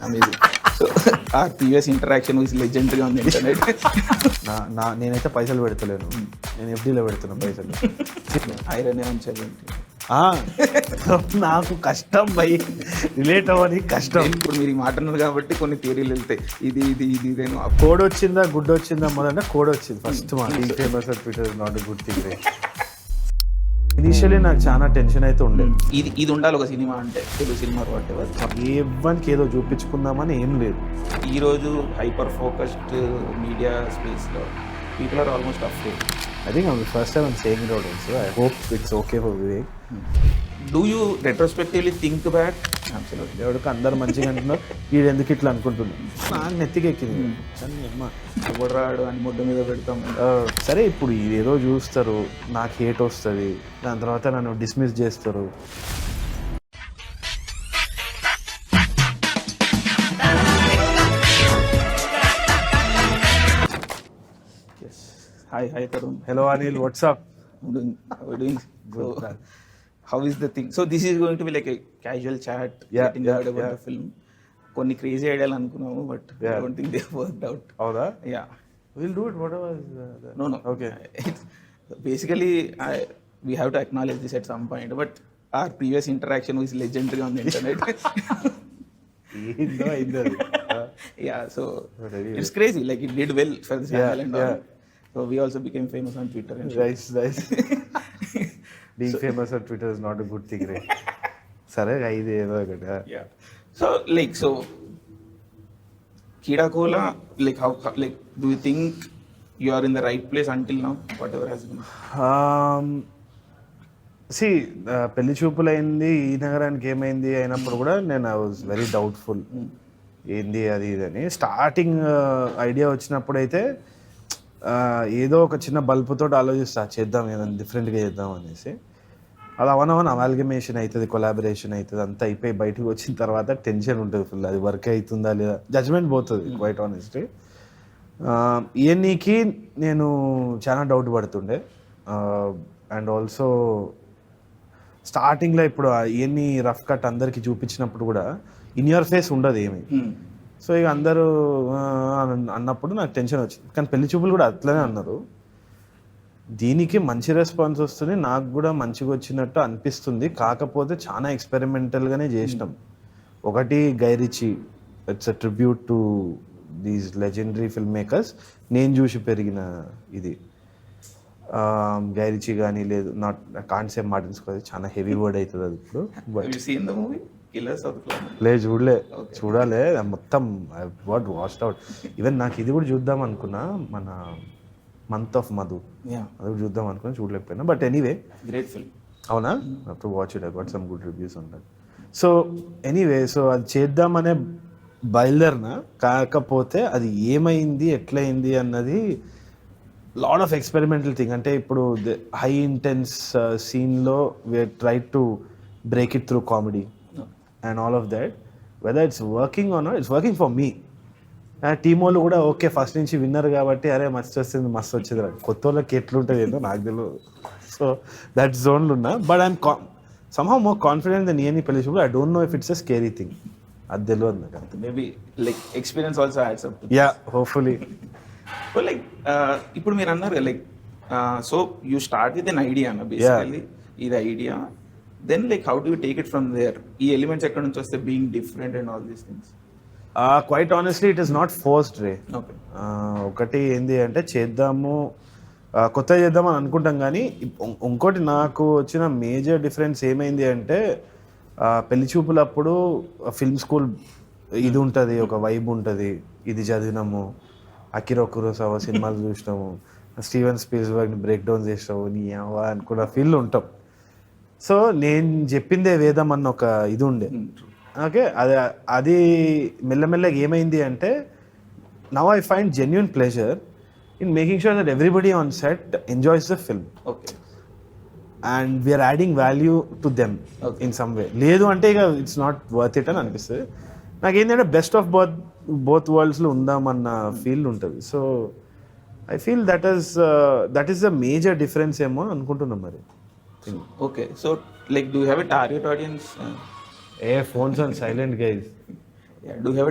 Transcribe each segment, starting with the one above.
Amazing. So our previous interaction was legendary on the internet. నేనైతే పైసలు పెడతలేను, నేను ఎఫ్డీలో పెడుతున్నా పైసలు. ఐరన్ అని చెప్పండి. నాకు కష్టం భయ్, రిలేట్ అవ్వని కష్టం. ఇప్పుడు మీరు ఈ మాట అన్నారు కాబట్టి కొన్ని థియరీలు వెళ్తాయి, ఇది ఇది ఇది ఇదేను. కోడ్ వచ్చిందా గుడ్ వచ్చిందా మొదలంటే కోడ్ వచ్చింది ఫస్ట్. మా famous Twitter is not a good thing. Initially నాకు చాలా టెన్షన్ అయితే ఉండే, ఇది ఉండాలి ఒక సినిమా అంటే, తెలుగు సినిమా వాట్ ఎవర్, ఎవరికి ఏదో చూపించుకుందామని ఏం లేదు. ఈరోజు హైపర్ ఫోకస్డ్ మీడియా స్పేస్లో people are almost afraid. I think I'm the first time I'm saying it out also. I hope it's okay for Vivek. Do you retrospectively think back? Absolutely. ఎవరికి అందరు మంచిగా అంటున్నారు, వీడు ఎందుకు ఇట్లా అనుకుంటున్నాను, నాకు నెత్తికెక్కింది. ఎవడు రాడు అని ముద్ద మీద పెడతాం. సరే ఇప్పుడు ఏదో చూస్తారు, నాకు హేట్ వస్తుంది, దాని తర్వాత నన్ను డిస్మిస్ చేస్తారు. Hi Tarun. Hello Anil, what's up? We're doing good. So, how is the thing? So this is going to be like a casual chat, getting out about the film. కొన్ని crazy ఐడియాలు అనుకున్నాము, but I don't think they worked out. అవునా? Yeah, we'll do it whatever is no okay. Basically we have to acknowledge this at some point, but our previous interaction was legendary on the internet. Yeah, so it's crazy, like it did well for the channel and all. So we also became famous on Twitter and nice. Being famous on Twitter is not a good thing, right? Sare ide edo kada. Yeah, so like, so Kida Kola, like how, like do you think you are in the right place until now, whatever has been? See, పెళ్లి చూపులు అయింది, ఈ నగరానికి ఏమైంది అయినప్పుడు కూడా నేను I was very doubtful, ఏంది అది ఇదని. స్టార్టింగ్ ఐడియా వచ్చినప్పుడు అయితే ఏదో ఒక చిన్న బల్బుతో ఆలోచిస్తా, చేద్దాం ఏదైనా డిఫరెంట్గా చేద్దాం అనేసి. అది అవనవన్ అమాల్గమేషన్ అవుతుంది, కొలాబరేషన్ అవుతుంది, అంతా అయిపోయి బయటకు వచ్చిన తర్వాత టెన్షన్ ఉంటుంది ఫుల్, అది వర్క్ అవుతుందా లేదా, జడ్జ్మెంట్ పోతుంది క్వైట్ ఆనెస్ట్లీ. ఈయనకి నేను చాలా డౌట్ పడుతుండే. అండ్ ఆల్సో స్టార్టింగ్లో ఇప్పుడు ఈయన్ని రఫ్ కట్ అందరికీ చూపించినప్పుడు కూడా ఇన్ యువర్ ఫేస్ ఉండదు ఏమి. సో ఇక అందరూ అన్నప్పుడు నాకు టెన్షన్ వచ్చింది. కానీ పెళ్లి చూపులు కూడా అట్లనే అన్నారు. దీనికి మంచి రెస్పాన్స్ వస్తుంది, నాకు కూడా మంచిగా వచ్చినట్టు అనిపిస్తుంది. కాకపోతే చాలా ఎక్స్పెరిమెంటల్గానే చేసినాం. ఒకటి Guy Ritchie, it's a tribute to these legendary film makers. నేను చూసి పెరిగిన ఇది గై రిచీ కానీ లేదు, not can't say Martin Scorsese, చాలా హెవీ వర్డ్ అవుతుంది అది ఇప్పుడు. లేదు చూడాలి మొత్తం, వాట్ వాచ్డ్ అవుట్. ఈవెన్ నాకు ఇది కూడా చూద్దాం అనుకున్నా, మన మంత్ ఆఫ్ మధు, అది కూడా చూద్దాం అనుకున్నా, చూడలేకపోయినా. But anyway great film. అవునా? To watch it, I got some good reviews on that. So anyway, so అది చేద్దామనే బయలుదేరిన, కాకపోతే అది ఏమైంది ఎట్లయింది అన్నది లాట్ ఆఫ్ ఎక్స్పెరిమెంటల్ థింగ్. అంటే ఇప్పుడు హై ఇంటెన్స్ సీన్లో we try to break it through comedy and all of that, whether it's working or not, it's working for me. Team వాళ్ళు కూడా ఓకే, ఫస్ట్ నుంచి విన్నర్ కాబట్టి అరే మస్తు వచ్చింది రా, కొత్త వాళ్ళకి ఎట్లుంటుంది ఏంటో నాకు తెలియదు. సో దట్ జోన్లు ఉన్నా, but I'm somehow more confident than any పెళ్లి చూపులు. I don't know if it's a scary thing, అది తెలియదు నాకు. Maybe like experience also adds up. Yeah, hopefully. So like ఇప్పుడు మీరు అన్నారు like, so you start with an idea అన్న, basically ఇది idea. Then like how do you take it from there? ఈ elements ఎక్కడ నుంచి వస్తే, being different and all these things? Quite honestly it is not forced ray. Okay, ఒకటి ఏంది అంటే చేద్దాము, కొత్తగా చేద్దామని అనుకుంటాం. కానీ ఇంకోటి నాకు వచ్చిన మేజర్ డిఫరెన్స్ ఏమైంది అంటే, పెళ్లి చూపులప్పుడు ఫిల్మ్ స్కూల్ ఇది ఉంటుంది, ఒక వైబ్ ఉంటుంది. ఇది చదివినాము, అకిరా కురోసావా సినిమాలు చూసినాము, స్టీవెన్ స్పీల్బర్గ్ని బ్రేక్ డౌన్ చేసినాము, నీ అనుకున్న ఫీల్ ఉంటాం. సో నేను చెప్పిందే వేదం అన్న ఒక ఇది ఉండే. ఓకే, అది మెల్లమెల్లగా ఏమైంది అంటే, now I find genuine pleasure in making sure that everybody on set enjoys the film. Okay, and we're adding value to them in some way. లేదు అంటే ఇక ఇట్స్ నాట్ వర్త్ ఇట్ అని అనిపిస్తుంది నాకు. ఏంటంటే బెస్ట్ ఆఫ్ బోత్ వరల్డ్స్లో ఉందామన్న ఫీల్ ఉంటుంది. So I feel that is the major difference ఏమో అనుకుంటున్నాం మరి. Okay, so like do you have a target audience? Phones on silent, guys. Do have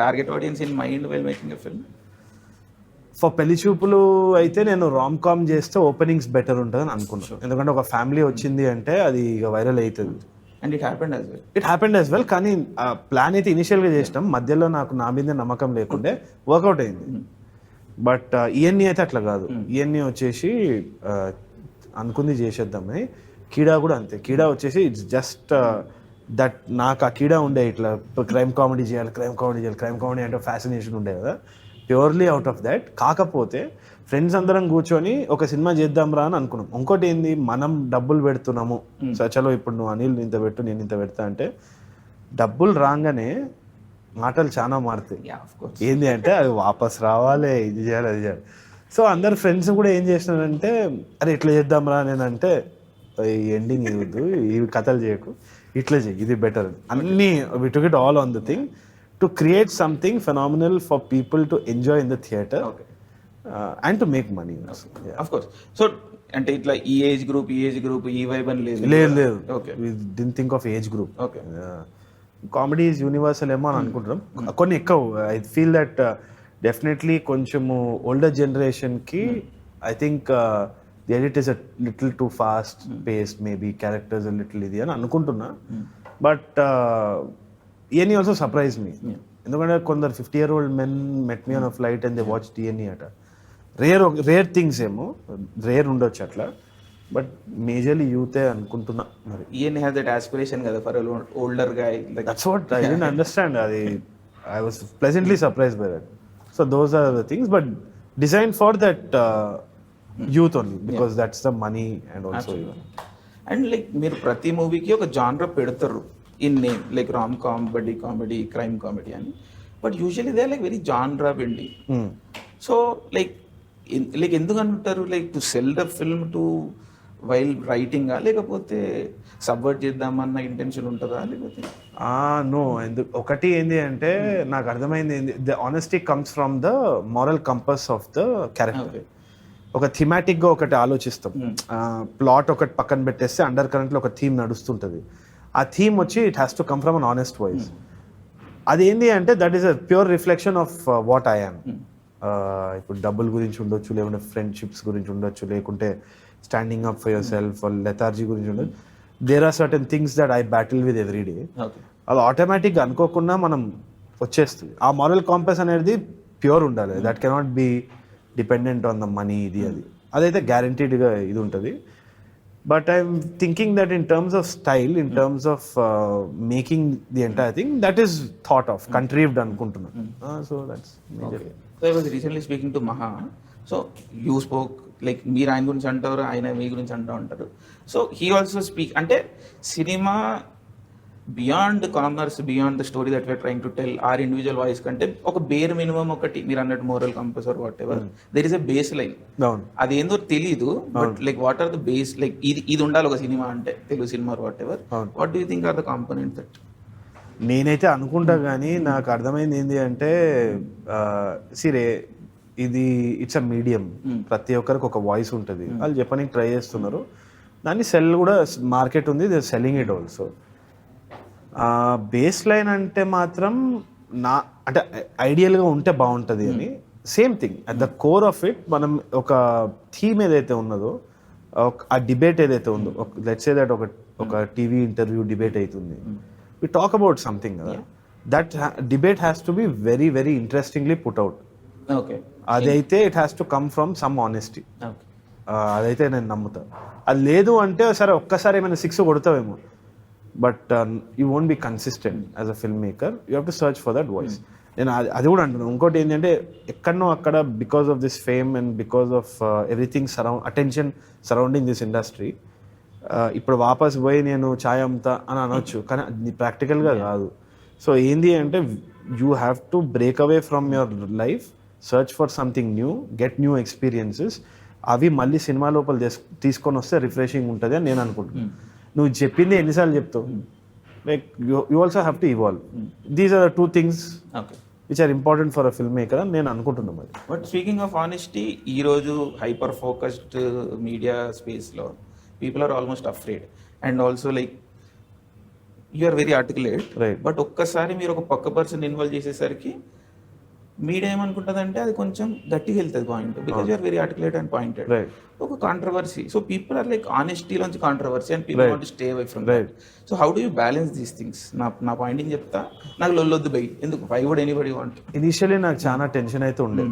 target audience in mind while making a film? For పెళ్లి చూపులు అయితే నేను rom com చేస్తే openings better ఉంటుందని అనుకున్నాను. ఎందుకంటే ఒక ఫ్యామిలీ వచ్చింది అంటే అది ఇక వైరల్ అవుతుంది. And it happened as well. It happened as well. కానీ ప్లాన్ అయితే ఇనిషియల్గా చేసినాం, మధ్యలో నాకు నా మీద నమ్మకం లేకుండే వర్కౌట్ అయింది. బట్ ఇవన్నీ అయితే అట్లా కాదు. ఇవన్నీ వచ్చేసి అనుకుంది చేసేద్దామని. కీడా కూడా అంతే. కీడా వచ్చేసి ఇట్స్ జస్ట్ దట్ నాకు ఆ కీడా ఉండే ఇట్లా క్రైమ్ కామెడీ చేయాలి, క్రైమ్ కామెడీ అంటే ఫ్యాసినేషన్ ఉండే కదా, ప్యూర్లీ అవుట్ ఆఫ్ దాట్. కాకపోతే ఫ్రెండ్స్ అందరం కూర్చొని ఒక సినిమా చేద్దాం రా అని అనుకున్నాం. ఇంకోటి ఏంది, మనం డబ్బులు పెడుతున్నాము, చలో ఇప్పుడు నువ్వు అనిల్ ఇంత పెట్టు నేను ఇంత పెడతా అంటే డబ్బులు రాగానే మాటలు చాలా మారుతాయి. ఏంది అంటే అది వాపస్ రావాలి, ఇది చేయాలి, అది చేయాలి. సో అందరు ఫ్రెండ్స్ కూడా ఏం చేసినారంటే అరే ఇట్లా చేద్దాం రా నేను అంటే ఎండింగ్ ఇవ్వద్దు, ఇవి కథలు చేయకు, ఇట్లా చేయి, ఇది బెటర్ అన్నీ we took it all on the thing to create something phenomenal for people to enjoy in the theatre and to make money. Of course. So అంటే ఇట్లా ఈ ఏజ్ గ్రూప్ ఈ వైబ్ అని లేదు. లేదు. Okay, we didn't think of age group. Okay, comedy is universal ఏమో అని అనుకుంటున్నాం. కొన్ని ఎక్కువ ఐ ఫీల్ దట్ డెఫినెట్లీ కొంచెము ఓల్డర్ జనరేషన్కి I think the edit is a little too fast paced, maybe characters little ఇది అని అనుకుంటున్నా. బట్ ఇయన్నీ ఆల్సో సర్ప్రైజ్ మీ. ఎందుకంటే కొందరు 50-year-old men met me on a flight and they watched D&E అట. Rare things ఏమో, రేర్ ఉండొచ్చు అట్లా, బట్ మేజర్లీ యూతే అనుకుంటున్నా. మరి ఈయన హ్యాస్ దట్ ఆస్పిరేషన్ కదా for older guy. That's what I didn't understand. అది I was pleasantly surprised by that. So those are the things, but design for that youth only because that's the money and also. And like మీరు ప్రతి మూవీకి ఒక genre పెడతారు in name, like rom com, buddy comedy, crime comedy అని. But usually they are like very genre bending. So like ఎందుకు అంటారు, like to sell the film to while రైటింగా, లేకపోతే సబ్వర్ట్ చేద్దామన్న ఇంటెన్షన్ ఉంటుందా, లేకపోతే? నో. ఎందుకు ఒకటి ఏంది అంటే నాకు అర్థమైంది ఏంది, the honesty comes from the moral compass of the character. ఒక థీమాటిక్గా ఒకటి ఆలోచిస్తాం, ప్లాట్ ఒకటి పక్కన పెట్టేస్తే అండర్ కరెంట్లో ఒక థీమ్ నడుస్తుంటుంది. ఆ థీమ్ వచ్చి it has to come from an honest voice. అదేంటి అంటే that is a pure reflection of what I am. ఇప్పుడు డబ్బుల గురించి ఉండొచ్చు, లేకుంటే ఫ్రెండ్షిప్స్ గురించి ఉండొచ్చు, లేకుంటే standing up for yourself, lethargy గురించి ఉండొచ్చు. There are certain things that I battle with every day. అది ఆటోమేటిక్గా అనుకోకుండా మనం వచ్చేస్తుంది. ఆ మారల్ కాంపస్ అనేది ప్యూర్ ఉండాలి. That cannot be dependent on the money, ఇది అది. అదైతే గ్యారంటీడ్గా ఇది ఉంటుంది. But I'm thinking that in terms of style, in terms of making the entire thing, that is thought of, contrived anukuntunna. So that's major. Okay. So I was recently speaking to Maha. So you spoke like మీరు ఆయన గురించి అంటారు, ఆయన మీ గురించి అంటూ ఉంటారు. So he also speak అంటే cinema beyond commerce, beyond the story that we're trying to tell, or individual voice కంటే ఒక బేర్ మినిమం ఒకటి మీరు అన్నట్టు moral compass or whatever, there is a baseline. అదేందో తెలీదు, but like what are the base, like ఇది ఉండాలి ఒక సినిమా అంటే, Telugu cinema whatever. What do you think are the component that? నేనైతే అనుకుంటా, కానీ నాకు అర్థమైంది ఏంటి అంటే సిరే ఇది ఇట్స్ అ మీడియం. ప్రతి ఒక్కరికి ఒక వాయిస్ ఉంటుంది, వాళ్ళు చెప్పడానికి ట్రై చేస్తున్నారు. దాన్ని సెల్ కూడా మార్కెట్ ఉంది, they selling it also. Base line అంటే మాత్రం అంటే ఐడియల్గా ఉంటే బాగుంటుంది అని. Same thing at the core of it, మనం ఒక థీమ్ ఏదైతే ఉన్నదో, ఆ డిబేట్ ఏదైతే ఉందో, లెట్స్ సే దట్ ఒక టీవీ ఇంటర్వ్యూ డిబేట్ అవుతుంది, వి టాక్ అబౌట్ సంథింగ్ కదా, that debate has to be very very interestingly put out. అదైతే it has to come from some honesty. అదైతే నేను నమ్ముతాను. అది లేదు అంటే సరే ఒక్కసారి ఏమైనా 6 కొడతావేమో, but you won't be consistent as a film maker. You have to search for that voice. నేను అది కూడా అంటున్నాను. ఇంకోటి ఏంటంటే ఎక్కడనో అక్కడ because of this fame and because of everything attention surrounding this industry, ఇప్పుడు వాపస్ పోయి నేను ఛాయ్ అమ్ముతా అని అనొచ్చు, కానీ అది ప్రాక్టికల్గా కాదు. సో ఏంది అంటే you have to break away from your life, search for something new, get new experiences. అవి మళ్ళీ సినిమా లోపల తీసుకొని వస్తే రిఫ్రెషింగ్ ఉంటుంది అని నేను అనుకుంటున్నాను. నువ్వు చెప్పింది ఎన్నిసార్లు చెప్తావు, like you also have to evolve. These are the 2 things which are important for a film maker అని నేను అనుకుంటున్నాను. అది. బట్ స్పీకింగ్ ఆఫ్ ఆనెస్టీ, ఈరోజు హైపర్ ఫోకస్డ్ మీడియా స్పేస్లో people are almost afraid. And also like you are very articulate, Right. బట్ ఒక్కసారి మీరు ఒక పక్క పర్సన్ ఇన్వాల్వ్ చేసేసరికి మీడియా ఏమనుకుంటుందంటే అది కొంచెం గట్టిగా వెళ్తుంది point, because you're very articulate and pointed. Right. ఒక controversy, so people are like ఆనెస్టీలోంచి controversy and people want to stay away from that. So how do you balance these things? నా pointing చెప్తా, నాకు లొల్లొద్దు బై, ఎందుకు why would anybody want? Initially నాకు చాలా టెన్షన్ అయితే ఉండే,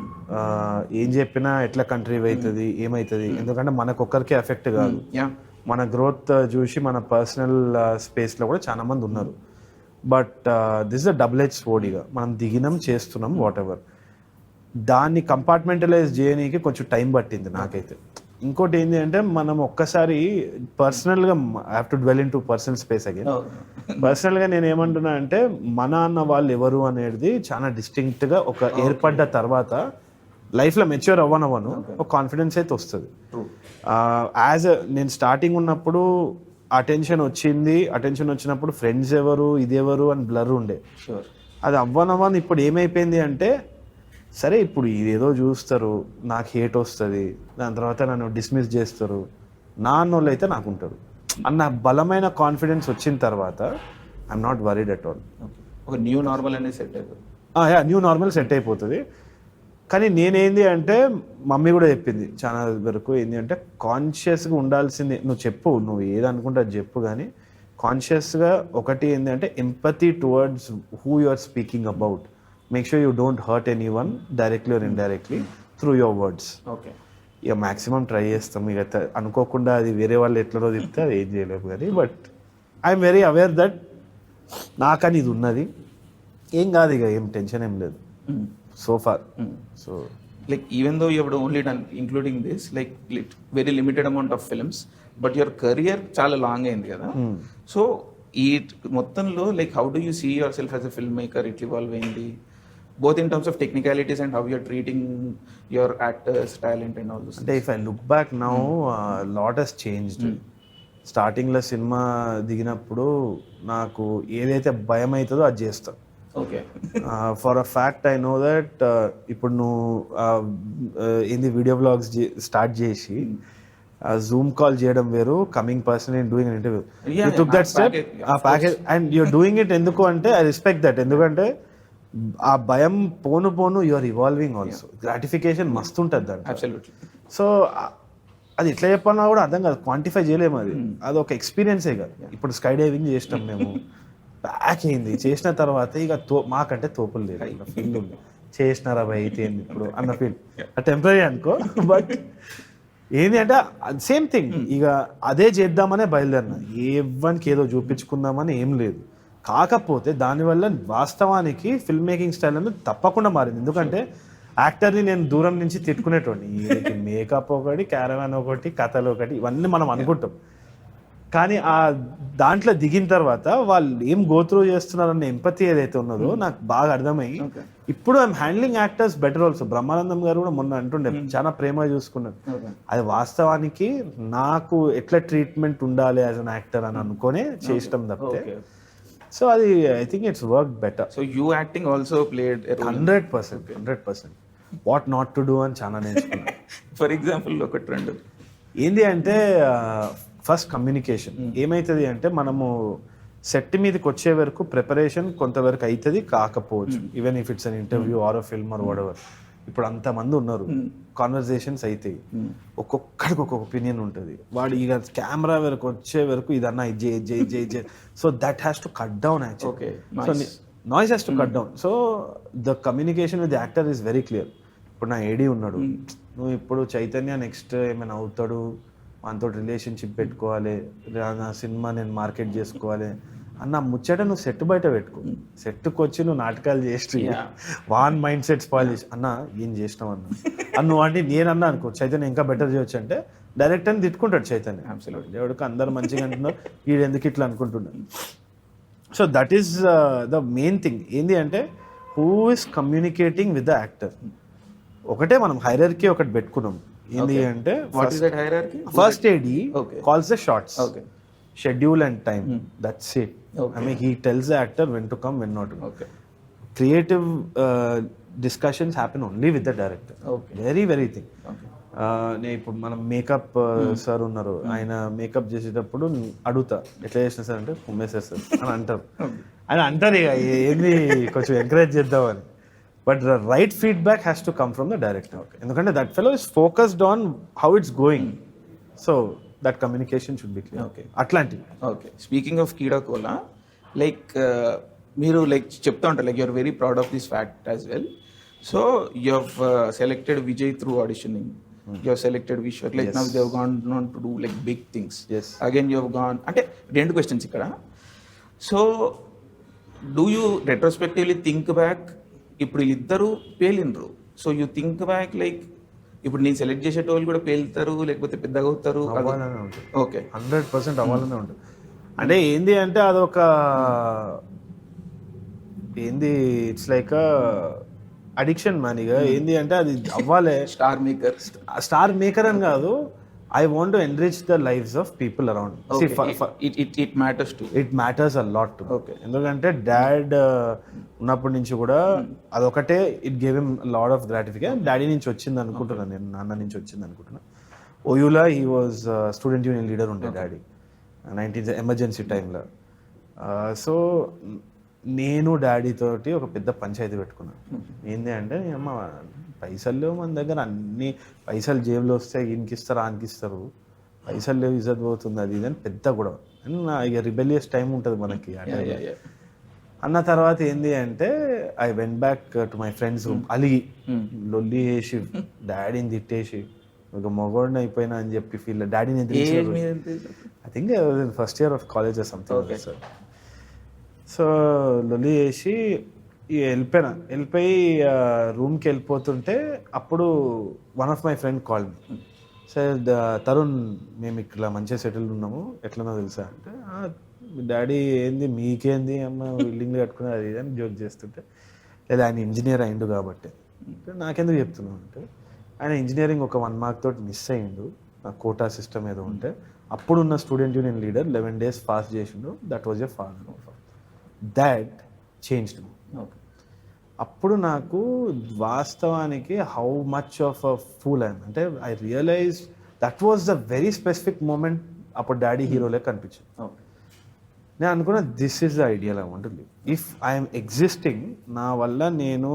ఏం చెప్పినా ఎట్లా కంట్రీ అవుతుంది ఏమవుతుంది, ఎందుకంటే మనకొక్కరికి ఎఫెక్ట్ కాదు, యా, మన గ్రోత్ చూసి మన పర్సనల్ స్పేస్లో కూడా చాలా మంది ఉన్నారు. But this the double H sword. మనం దిగినాం చేస్తున్నాం వాట్ ఎవర్, దాన్ని కంపార్ట్మెంటలైజ్ చేయడానికి కొంచెం టైం పట్టింది నాకైతే. ఇంకోటి ఏంటి అంటే మనం ఒక్కసారి పర్సనల్గా have to dwell in to personal space again. పర్సనల్గా నేను ఏమంటున్నా అంటే మన అన్న వాళ్ళు ఎవరు అనేది చాలా డిస్టింక్ట్గా ఒక ఏర్పడ్డ తర్వాత లైఫ్లో మెచ్యూర్ అవ్వను ఒక కాన్ఫిడెన్స్ అయితే వస్తుంది. యాజ్ నేను స్టార్టింగ్ ఉన్నప్పుడు అటెన్షన్ వచ్చినప్పుడు ఫ్రెండ్స్ ఎవరు ఇది ఎవరు అని బ్లర్ ఉండే. అది అవ్వనవ్వని ఇప్పుడు ఏమైపోయింది అంటే సరే ఇప్పుడు ఇదేదో చూస్తారు, నాకు హేట్ వస్తుంది, దాని తర్వాత నన్ను డిస్మిస్ చేస్తారు, నా అన్నోళ్ళు అయితే నాకు ఉంటారు అన్న బలమైన కాన్ఫిడెన్స్ వచ్చిన తర్వాత I'm not worried at all. ఒక న్యూ నార్మల్ అనేది సెట్ అయిపోతుంది. న్యూ నార్మల్ సెట్ అయిపోతుంది. కానీ నేనేంది అంటే మమ్మీ కూడా చెప్పింది చాలా వరకు ఏంటి అంటే కాన్షియస్గా ఉండాల్సింది, నువ్వు ఏది అనుకుంటే అది చెప్పు, కానీ కాన్షియస్గా ఒకటి ఏంటి అంటే empathy towards who you are speaking about. Make sure you don't hurt anyone directly or indirectly through your words. Okay, ఇక మ్యాక్సిమం ట్రై చేస్తాం. ఇక అనుకోకుండా అది వేరే వాళ్ళు ఎట్లనో చెప్తే అది ఏం చేయలేము కానీ, but I'm very aware that నాకని ఇది ఉన్నది, ఏం కాదు, ఇక ఏం టెన్షన్ ఏం లేదు so far. So like even though you have only done including this like very limited amount of films, but your career చాలా లాంగ్ అయింది కదా. సో ఈ మొత్తంలో like how do you see yourself as a filmmaker? It evolve అయింది both in terms of technicalities and how you're treating your actors, talent and all those అంటే if I look back now, lot has changed. స్టార్టింగ్లో cinema దిగినప్పుడు నాకు ఏదైతే భయం అవుతుందో అది చేస్తాను. Okay, for a fact I know that ఇప్పుడు నువ్వు ఏంది వీడియో బ్లాగ్స్ స్టార్ట్ చేసి జూమ్ కాల్ చేయడం వేరు, coming person in doing an interview, you took that step, ఆ package and your doing it. ఎందుకు అంటే ఐ రెస్పెక్ట్ దట్, ఎందుకంటే ఆ భయం పోను you are evolving also, gratification మస్తు ఉంటుంది దాంట్లో. అబ్సల్యూట్లీ. సో అది ఎట్లా చెప్పాలన్నా కూడా అర్థం కాదు, క్వాంటిఫై చేయలేము. అది ఒక ఎక్స్పీరియన్సే కాదు. ఇప్పుడు స్కై డైవింగ్ చేసినాం మేము, బ్యాక్ అయింది, చేసిన తర్వాత ఇక మాకంటే తోపులు లేదు అన్న ఫీల్ ఉంది, చేసినారా భయ్ అయితే ఏంది ఇప్పుడు అన్న ఫీల్, టెంపరీ అనుకో. బట్ ఏంటి అంటే సేమ్ థింగ్, ఇక అదే చేద్దామనే బయలుదేరిన, ఎవరికి ఏదో చూపించుకుందామని ఏం లేదు. కాకపోతే దానివల్ల వాస్తవానికి ఫిల్మ్ మేకింగ్ స్టైల్ అనేది తప్పకుండా మారింది. ఎందుకంటే యాక్టర్ని నేను దూరం నుంచి తిట్టుకునేటోడిని, మేకప్ ఒకటి, క్యారవాన్ ఒకటి, కథలు ఒకటి, ఇవన్నీ మనం అనుకుంటాం. కానీ ఆ దాంట్లో దిగిన తర్వాత వాళ్ళు ఏం గోత్రూ చేస్తున్నారన్న ఎంపతి ఏదైతే ఉన్నదో నాకు బాగా అర్థమయ్యి ఇప్పుడు I'm handling actors better also. Brahmanandam గారు కూడా మొన్న అంటుండే చాలా ప్రేమ చూసుకున్నారు. అది వాస్తవానికి నాకు ఎట్లా ట్రీట్మెంట్ ఉండాలి యాజ్ అన్ యాక్టర్ అని అనుకునే చేసడం తప్పితే. సో అది I think it's work better. So you acting also played 100% what not to do అని చాలా నేర్చుకున్నాను. ఫర్ ఎగ్జాంపుల్ ఒక ట్రెండ్ ఏంది అంటే ఫస్ట్ కమ్యూనికేషన్. ఏమవుతుంది అంటే మనము సెట్ మీదకి వచ్చే వరకు ప్రిపరేషన్ కొంతవరకు అవుతుంది, కాకపోవచ్చు even if it's an interview or a film or what ever. ఇప్పుడు అంతమంది ఉన్నారు, కాన్వర్జేషన్స్ అవుతాయి, ఒక్కొక్కడికి ఒక్కొక్క ఒపీనియన్ ఉంటుంది. వాడు ఇక కెమెరా వరకు వచ్చే వరకు ఇదన్నా జై. So that has to cut down actually. So noise has to cut down. So the communication with the actor is very clear. ఇప్పుడు నా ఏడీ ఉన్నాడు, నువ్వు ఇప్పుడు చైతన్య నెక్స్ట్ ఏమైనా అవుతాడు, మనతో రిలేషన్షిప్ పెట్టుకోవాలి, నా సినిమా నేను మార్కెట్ చేసుకోవాలి అన్న ముచ్చట నువ్వు సెట్ బయట పెట్టుకో. సెట్కి వచ్చి నువ్వు నాటకాలు చేసి వాన్ మైండ్ సెట్ స్పాయిల్ చేసి అన్న ఏం చేసినావు అన్న నువ్వు అంటే నేనన్నా అనుకో చైతన్య ఇంకా బెటర్ చేయొచ్చు అంటే డైరెక్ట్ అని తిట్టుకుంటాడు చైతన్య. అబ్సల్యూట్లీ, దేవుడికి అందరు మంచిగా అంటున్నారు, వీడు ఎందుకు ఇట్లా అనుకుంటున్నాడు. So that is the main thing. ఏంటి అంటే who is communicating with the actor. ఒకటే మనం హైరార్కీ ఒకటి పెట్టుకున్నాం. ఏంటి అంటే first AD calls the shots, schedule and time. That's it. I mean, he tells the actor when to come, when not to come. Creative discussions happen only with the director. Very thing. నేను ఇప్పుడు మనం makeup sir ఉన్నారు, ఆయన makeup చేసేటప్పుడు అడుగుతా ఎట్లా చేసిన sir అంటే కుమ్మేశారు సార్ అని అంటారు. ఆయన అంటారు ఇక ఏంది కొంచెం ఎంకరేజ్ చేద్దామని. But the right feedback has to come from the director, ఎందుకంటే that fellow is focused on how it's going, so that communication should be clear. Okay, అట్లాంటివి. Okay. Speaking of Keedaa Cola, like మీరు లైక్ చెప్తా ఉంటారు like you're very proud of this fact as well. So you have selected Vijay through auditioning, you have selected Vishwar, like now they have gone on to do like big things. Yes. Again you have gone, అంటే 2 questions ఇక్కడ. So do you retrospectively think back, ఇప్పుడు ఇద్దరు పేలినరు, so you think back like ఇప్పుడు నేను select చేసేటోళ్ళు కూడా పేలుతారు లేకపోతే పెద్దగా అవుతారు? అవ్వాలనే ఉంటుంది, ఓకే, 100% అవ్వాలనే ఉంటుంది. అంటే ఏంది అంటే అదొక ఏంది, ఇట్స్ లైక్ అడిక్షన్ మ్యాన్. ఇక ఏంది అంటే అది అవ్వాలి. స్టార్ మేకర్, స్టార్ మేకర్ అని కాదు, I want to enrich the lifes of people around. It matters to, it matters a lot. Okay, ఎందుకంటే డాడ్ ఉన్నప్పటి నుంచి కూడా అదొకటే it gave him lot of gratification. Daddy నుంచి వచ్చింది అనుకుంటున్నాను నేను, నాన్న నుంచి వచ్చింది అనుకుంటున్నా. ఓయూలా he was student union leader ఉండే డాడీ 19 ఎమర్జెన్సీ టైంలో. సో నేను డాడీ తోటి ఒక పెద్ద పంచాయతీ పెట్టుకున్నాను. ఏంది అంటే అమ్మ పైసలు లేవు మన దగ్గర, అన్ని పైసలు జేబులో వస్తే ఈయనకిస్తారు ఆనకిస్తారు, పైసలు లేవు ఇజ్జత్ పోతుంది అది ఇది అని పెద్ద గొడవ. అండ్ ఇక రిబెలియస్ టైం ఉంటుంది మనకి ఆ టైంలో. అన్న తర్వాత ఏంది అంటే I went back to my friends room, అలిగి లొల్లి వేసి డాడీని తిట్టేసి ఒక మొగోడిని అయిపోయినా అని చెప్పి ఫీల్. డాడీని I think first year of college something sir. So లొల్లి వేసి వెళ్ళిపోయి రూమ్కి వెళ్ళిపోతుంటే అప్పుడు one of my friend call me, sir Tarun మేము ఇక్కడ మంచిగా సెటిల్ ఉన్నాము ఎట్లనో తెలుసా అంటే, డాడీ ఏంది మీకేంది అమ్మ బిల్డింగ్లు కట్టుకుని అది అని జోక్ చేస్తుంటే, లేదా ఆయన ఇంజనీర్ అయిండు కాబట్టి. నాకెందుకు చెప్తున్నావు అంటే, ఆయన ఇంజనీరింగ్ ఒక 1 మార్క్ తోటి మిస్ అయ్యిండు, కోటా సిస్టమ్ ఏదో ఉంటే అప్పుడున్న student union leader 11 days fast చేసిండు, that was a father. That changed me. అప్పుడు నాకు వాస్తవానికి how much of a fool I'm అంటే I realise that was the very specific moment. అప్పుడు డాడీ హీరోలే కనిపించింది. నేను అనుకున్నా this is the ideal I want to live. If I'm existing, నా వల్ల నేను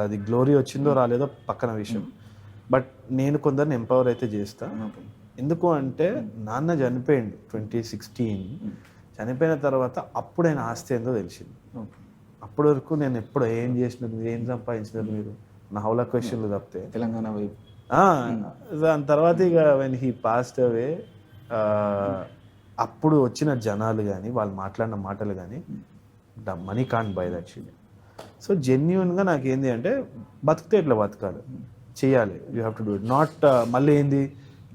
అది గ్లోరీ వచ్చిందో రాలేదో పక్కన విషయం, బట్ నేను కొందరిని ఎంపవర్ అయితే చేస్తా. ఎందుకు అంటే నాన్న చనిపోయిండు 2016. చనిపోయిన తర్వాత అప్పుడు ఆయన ఆస్తి ఏందో తెలిసింది. అప్పటి వరకు నేను ఎప్పుడు ఏం చేసినారు, ఏం సంపాదించినారు మీరు నా హౌలా క్వశ్చన్లు తప్పితే తెలంగాణ వైపు. దాని తర్వాత ఇక వెన్ హీ పాస్డ్ అవే, అప్పుడు వచ్చిన జనాలు కానీ వాళ్ళు మాట్లాడిన మాటలు కానీ the money can't by that shit. So జెన్యున్గా నాకు ఏంది అంటే బతికితే ఇట్లా బతకాలి, చేయాలి, you have to do it. Not మళ్ళీ ఏంది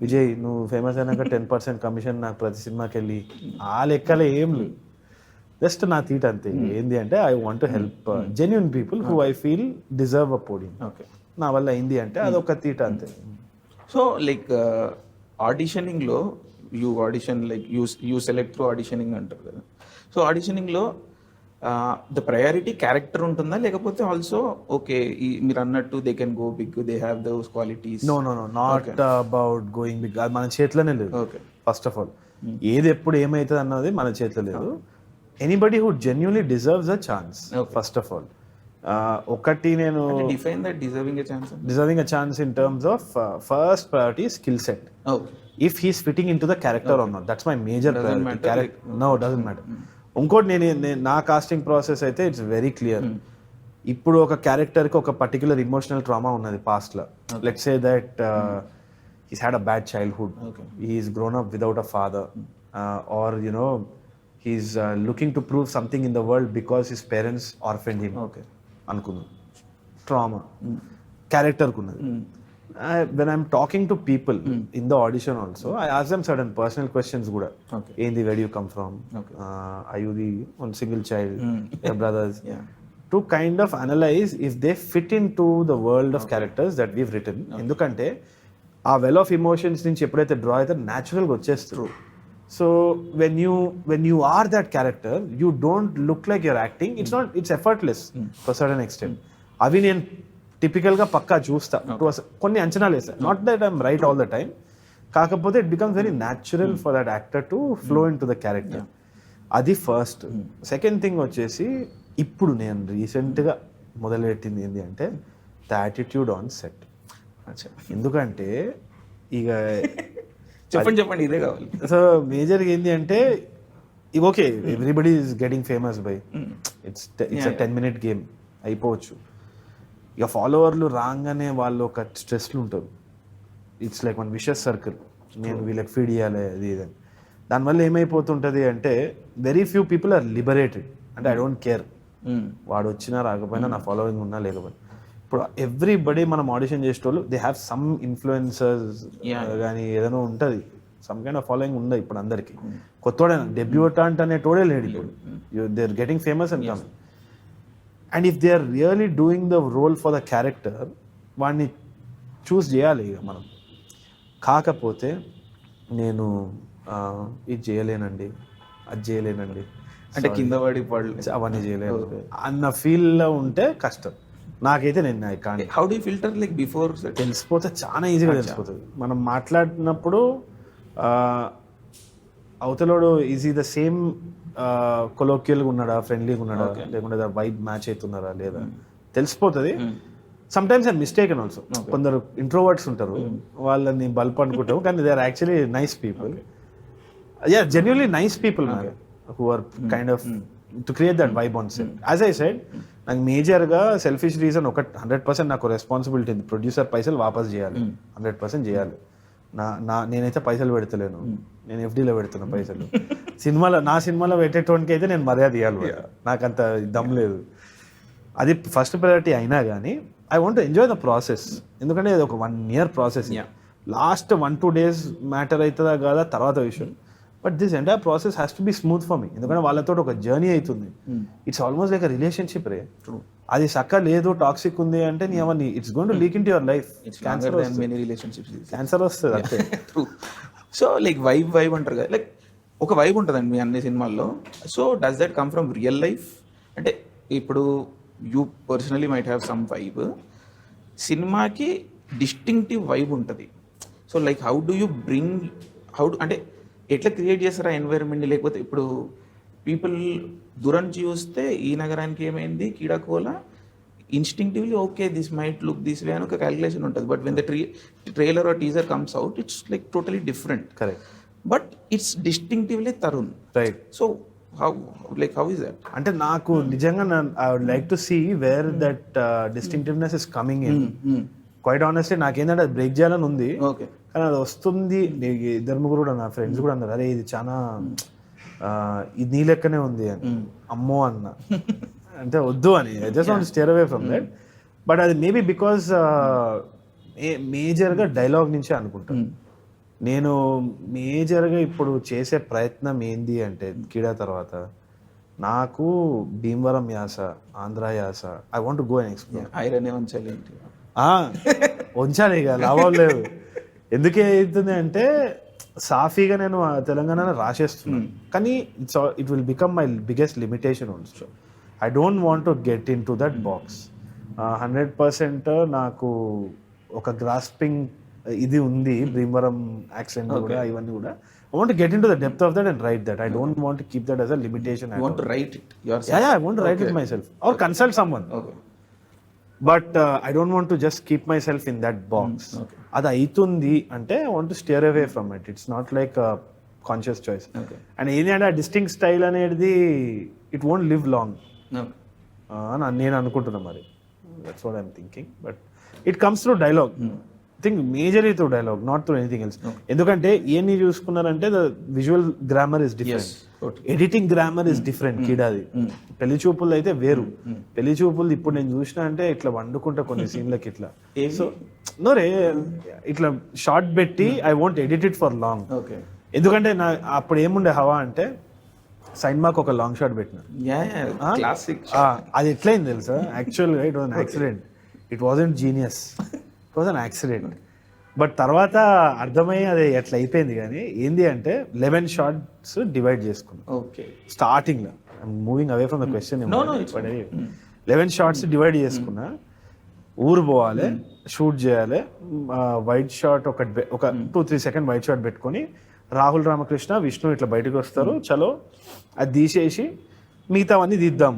విజయ్ నువ్వు ఫేమస్ అయినాక 10% కమిషన్ నాకు ప్రతి సినిమాకి వెళ్ళి ఆ లెక్కలే ఏం లేవు. జస్ట్ నా తీట అంతే. ఏంది అంటే I want to help genuine people who I feel deserve a podium. Okay, నా వల్ల అయింది అంటే అదొక తీట అంతే. సో లైక్ ఆడిషనింగ్లో you audition like you select through auditioning అంటారు కదా. సో ఆడిషనింగ్లో ద ప్రయారిటీ క్యారెక్టర్ ఉంటుందా, లేకపోతే ఆల్సో ఓకే మీరు అన్నట్టు they can go big, they have those qualities? No not about going big. అది మన చేతిలోనే లేదు. ఓకే, ఫస్ట్ ఆఫ్ ఆల్ ఏది ఎప్పుడు ఏమవుతుంది అన్నది మన చేతిలో లేదు. Anybody who genuinely deserves a chance. First of all ఒకటి నేను define that deserving a chance in terms of first priority skill set. If he's fitting into the character or not, that's my major priority. No, doesn't matter. ఇంకోటి నేను నా casting process అయితే it's very clear. ఇప్పుడు ఒక క్యారెక్టర్కి ఒక particular emotional trauma ఉన్నది పాస్ట్లో. Let's say that he's had a bad childhood, he's grown up without a father, or you know he's looking to prove something in the world because his parents orphaned him. అనుకున్నా trauma క్యారెక్టర్కి ఉన్నది. when I'm talking to people in the audition also, I ask them certain personal questions kuda. Endi, where do you come from? Are you the one single child? Your brothers? To kind of analyze if they fit into the world of characters that we've written. Endukante aa well of emotions nunchi eppudaithe draw aithe natural ga vachestadu. So when you are that character, you don't look like you're acting. It's not, it's effortless to a certain extent. Avi nen టిపికల్గా పక్కా చూస్తా కొన్ని అంచనాలు వేస్తాను. Not that I'm right all the time, కాకపోతే it becomes very natural for that actor to flow into the character. అది first. Second thing వచ్చేసి ఇప్పుడు నేను రీసెంట్గా మొదలుపెట్టింది ఏంటి అంటే ద యాటిట్యూడ్ ఆన్ సెట్. ఎందుకంటే ఇక చెప్పండి ఇదే కావాలి. సో మేజర్గా ఏంటి అంటే okay everybody is getting famous by it's 10 minute game అయిపోవచ్చు. ఇక ఫాలోవర్లు రాగానే వాళ్ళు ఒక స్ట్రెస్లు ఉంటారు. It's like one vicious circle, నేను వీళ్ళకి ఫీడ్ చేయాలి అది ఇదని. దానివల్ల ఏమైపోతుంటుంది అంటే very few people are liberated. అంటే ఐ డోంట్ కేర్ వాడు వచ్చినా రాకపోయినా నా ఫాలోయింగ్ ఉన్నా లేకపోయినా. ఇప్పుడు ఎవ్రీబడి మనం ఆడిషన్ చేసేటోళ్ళు దే హ్యావ్ సమ్ ఇన్ఫ్లుయెన్సర్స్ కానీ ఏదైనా ఉంటుంది, సమ్ కైండ్ ఆఫ్ ఫాలోయింగ్ ఉంది ఇప్పుడు అందరికి. కొత్తోడైనా డెబ్యూటాంట్ అనేటోడే లేడు ఇప్పుడు. They are getting famous and coming. And if they are really doing the role for the character, వాడిని చూస్ చేయాలి ఇక మనం. కాకపోతే నేను ఇది చేయలేనండి, అది చేయలేనండి అంటే కింద పడి అవన్నీ చేయలేదు అన్న ఫీల్లో ఉంటే కష్టం. నాకైతే నేను కానీ how do filter like before తెలిసిపోతే చాలా ఈజీగా తెలిసిపోతుంది. మనం మాట్లాడినప్పుడు అవతలోడు ఈజ్ ద సేమ్ కొలోక్యువల్గా ఉన్నాడా, ఫ్రెండ్లీగా ఉన్నాడా, లేకుంటే వైబ్ మ్యాచ్ అవుతున్నారా లేదా తెలిసిపోతుంది. Some times and mistake and also. కొందరు ఇంట్రోవర్ట్స్ ఉంటారు, వాళ్ళని బల్ప్ అనుకుంటాం కానీ they are actually nice people. Yeah, genuinely nice people who are kind of to create that vibe on set. As I said, నాకు మేజర్గా సెల్ఫిష్ రీజన్ ఒక 100% నాకు రెస్పాన్సిబిలిటీ ఉంది. ప్రొడ్యూసర్ పైసలు వాపస్ చేయాలి, 100% చేయాలి. నేనైతే పైసలు పెడతలేను, నేను ఎఫ్డీలో పెడుతున్నా పైసలు. నా సినిమాలో పెట్టేటోనికి అయితే నేను మర్యాద ఇవ్వాలి, నాకు అంత దమ్ లేదు. అది ఫస్ట్ ప్రయారిటీ అయినా కానీ I want to enjoy the process. ఎందుకంటే ఇది ఒక 1 year process. Last 1-2 days matter అవుతుందా కాదా తర్వాత విషయం. But this entire process has to be smooth for me. ఎందుకంటే వాళ్ళతో ఒక జర్నీ అవుతుంది. It's almost like a relationship రే. అది సక్క లేదు, టాక్సిక్ ఉంది అంటే నీ అవన్నీ it's going to leak into your life. Cancer వస్తుంది అంతే. సో లైక్ వైబ్ అంటారు కదా, లైక్ ఒక వైబ్ ఉంటుందండి మీ అన్ని సినిమాల్లో. So does that come from real life? అంటే ఇప్పుడు you personally might have some vibe, సినిమాకి డిస్టింక్టివ్ వైబ్ ఉంటుంది. So like how do you bring అంటే ఎట్లా క్రియేట్ చేస్తారు ఆ ఎన్వైరన్మెంట్? లేకపోతే ఇప్పుడు పీపుల్ దూరం చూస్తే ఈ నగరానికి ఏమైంది Keedaa Cola, instinctively okay this might look this way అని ఒక క్యాలిక్యులేషన్ ఉంటుంది. But when the trailer or teaser comes out it's like totally different. Correct. But it's distinctively Tarun. Right. So how is that? అంటే నాకు నిజంగా I would like to see where that distinctiveness is coming in. Quite honestly నాకేంటంటే అది break చేయాలని ఉంది. Okay. కానీ అది వస్తుంది. 2-3 కూడా నా ఫ్రెండ్స్ కూడా అన్నారు, అరే ఇది చాలా ఇది నీ లెక్కనే ఉంది అని. అమ్మో అన్న అంటే వద్దు అని. I just want to stay away from that. But అది మేబీ బికాస్ మేజర్గా డైలాగ్ నుంచే అనుకుంటాను. నేను మేజర్గా ఇప్పుడు చేసే ప్రయత్నం ఏంది అంటే కీడా తర్వాత నాకు భీమవరం యాస, ఆంధ్ర యాస, I want to go and explore. ఐరనే ఉంచాలి, ఉంచాలి, ఇక లాభం లేదు. ఎందుకే అవుతుంది అంటే సాఫీగా నేను తెలంగాణలో రాసేస్తున్నాను, కానీ it will become my biggest limitation also. I don't want to get in to that box. 100% నాకు ఒక గ్రాస్పింగ్ ఇది ఉంది, భీమవరం యాక్సెంట్ కూడా, ఇవన్నీ కూడా. I want to get into the depth of that and write that. I don't want to keep that as a limitation. You want to write it yourself? Yeah, I want to write it myself or consult someone. Okay. But I don't want to just keep myself in that box. అది అవుతుంది అంటే I want to steer away from it. It's not like a conscious choice. Okay. And ఏంటంటే ఆ distinct style అనేది it won't live long. నేను అనుకుంటున్నా మరి. That's what I'm thinking. But it comes through dialogue. I think majorly through dialogue, not through anything else. ఎందుకంటే ఏన్ని చూసుకున్నారంటే the visual grammar is different. Editing grammar is different. కీడాది పెళ్లి చూపులు అయితే వేరు. పెళ్లి చూపులు ఇప్పుడు నేను చూసినా అంటే ఇట్లా వండుకుంటా కొన్ని సీన్లకి ఇట్లా. సో నో రే, ఇట్లా షార్ట్ పెట్టి I want edit it for long. ఎందుకంటే నా అప్పుడు ఏముండే హవా అంటే సైన్ మాకు ఒక లాంగ్ షాట్ పెట్టిన, అది ఎట్లయింది తెలుసా? యాక్చువల్గా it was an accident. It wasn't genius, it was an accident. But తర్వాత అర్థమయ్యి అది ఎట్లా అయిపోయింది. కానీ ఏంది అంటే 11 shots డివైడ్ చేసుకున్నాం. ఓకే. స్టార్టింగ్ లో moving away from the question. 11 shots divide చేసుకున్నా. ఊరు పోవాలి, షూట్ చేయాలి, వైట్ షాట్ ఒక 2-3 సెకండ్ వైట్ షాట్ పెట్టుకొని రాహుల్ రామకృష్ణ విష్ణు ఇట్లా బయటకు వస్తారు, చలో అది తీసేసి మిగతావన్నీ తీద్దాం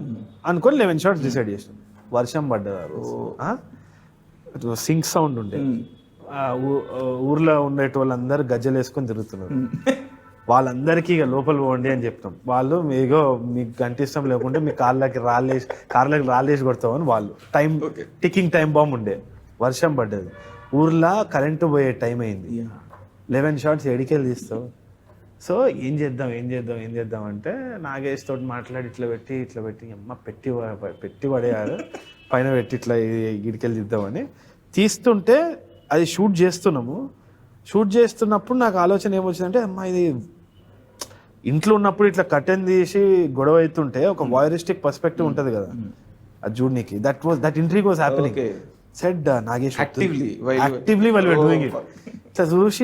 అనుకొని 11 షాట్స్ డిసైడ్ చేసినాం. వర్షం పడ్డది, సింక్ సౌండ్ ఉండే, ఊర్లో ఉండే వాళ్ళందరూ గజ్జలు వేసుకొని తిరుగుతున్నారు. వాళ్ళందరికీ ఇక లోపల పోండి అని చెప్తాం. వాళ్ళు మీగో మీకు గంట ఇష్టం లేకుంటే మీ కార్లకి రాళ్ళేసి కొడతామని వాళ్ళు టికింగ్ టైం బాంబ్ ఉండే. వర్షం పడ్డది, ఊర్లో కరెంటు పోయే టైం అయింది. 11 షాట్స్ ఎడికెళ్ళి తీస్తావు. సో ఏం చేద్దాం అంటే నాగేష్ తోటి మాట్లాడి ఇట్లా పెట్టి అమ్మ పెట్టి పడేయాలి పైన పెట్టి ఇట్లా ఇడికెళ్ళి తీద్దామని తీస్తుంటే అది షూట్ చేస్తున్నప్పుడు నాకు ఆలోచన ఏమొచ్చిందంటే, అమ్మ ఇది ఇంట్లో ఉన్నప్పుడు ఇట్లా కర్టెన్ తీసి గొడవ అవుతుంటే ఒక వాయరిస్టిక్ పర్స్పెక్టివ్ ఉంటుంది కదా అది చూడనికి. That intrigue was happening. Said Nagesh actively వాళ్ళు డూయింగ్ ఇట్.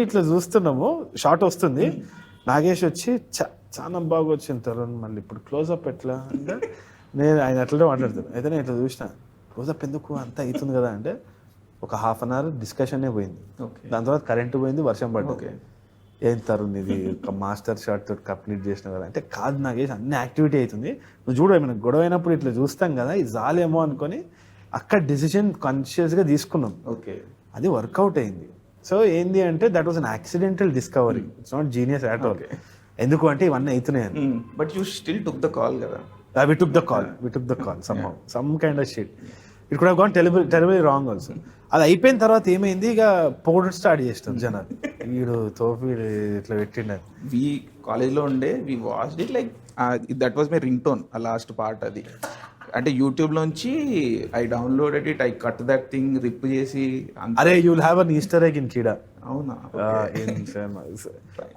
ఇట్లా చూస్తున్నాము, షార్ట్ వస్తుంది, నాగేష్ వచ్చి చాలా బాగా వచ్చింది తరుణ్, మళ్ళీ ఇప్పుడు క్లోజ్అప్ ఎట్లా అంటే నేను ఆయన అట్లనే మాట్లాడుతాను. అయితే నేను ఇట్లా చూసిన, క్లోజ్అప్ ఎందుకు అంతా అవుతుంది కదా అంటే ఒక హాఫ్ అన్ అవర్ డిస్కషనే పోయింది. దాని తర్వాత కరెంటు పోయింది, వర్షం పడ్డది. ఏం తరుణ్ ఇది ఒక మాస్టర్ షాట్ తోటి కంప్లీట్ చేసిన కదా అంటే, కాదు నాగేష్ అన్ని యాక్టివిటీ అవుతుంది, నువ్వు చూడు ఏమైనా గొడవ అయినప్పుడు ఇట్లా చూస్తాం కదా ఇది జాలేమో అనుకొని అక్కడ డెసిషన్ కాన్షియస్గా తీసుకున్నాం. అది వర్కౌట్ అయింది. సో ఏంది అంటే that was an accidental discovery, it's not genius at all. ఎందుకు అంటే ఇవన్నీ అవుతున్నాయని. But you still took the call కదా. We took the call somehow, some kind of shit. It could have gone terribly wrong also. అది అయిపోయిన తర్వాత ఏమైంది, ఇక పౌడర్ స్టార్ట్ చేస్తాం జనాలు, వీడు తోపి ఇట్లా పెట్టిండ. వి కాలేజ్లో ఉండే we watched it like that was my ringtone ఆ లాస్ట్ పార్ట్. అది అంటే యూట్యూబ్లోంచి I downloaded it, I cut that thing rip చేసి. అరే you will have an Easter egg in Keedaa. అవునా?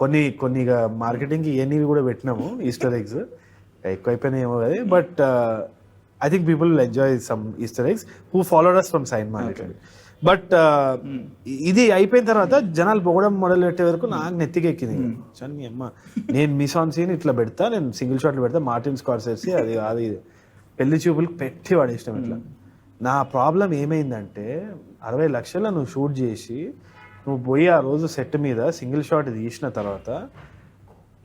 కొన్ని మార్కెటింగ్కి ఇవన్నీ కూడా పెట్టినాము ఈస్టర్ ఎగ్స్, ఎక్కువైపోయినాయి ఏమో అది. But I think people will enjoy some Easter eggs who followed us from Sainma. But ఇది అయిపోయిన తర్వాత జనాలు పొగడం మొదలు పెట్టే వరకు నాకు నెత్తికెక్కింది. మీ అమ్మ నేను మిస్ ఆన్ సీన్ ఇట్లా పెడతా, నేను సింగిల్ షాట్లు పెడతా, మార్టిన్ స్కార్సెసీ అది పెళ్లి చూపులకు పెట్టి వాడేసినాం ఇట్లా. నా ప్రాబ్లం ఏమైందంటే 60 లక్షల నువ్వు షూట్ చేసి నువ్వు పోయి ఆ రోజు సెట్ మీద సింగిల్ షాట్ తీసిన తర్వాత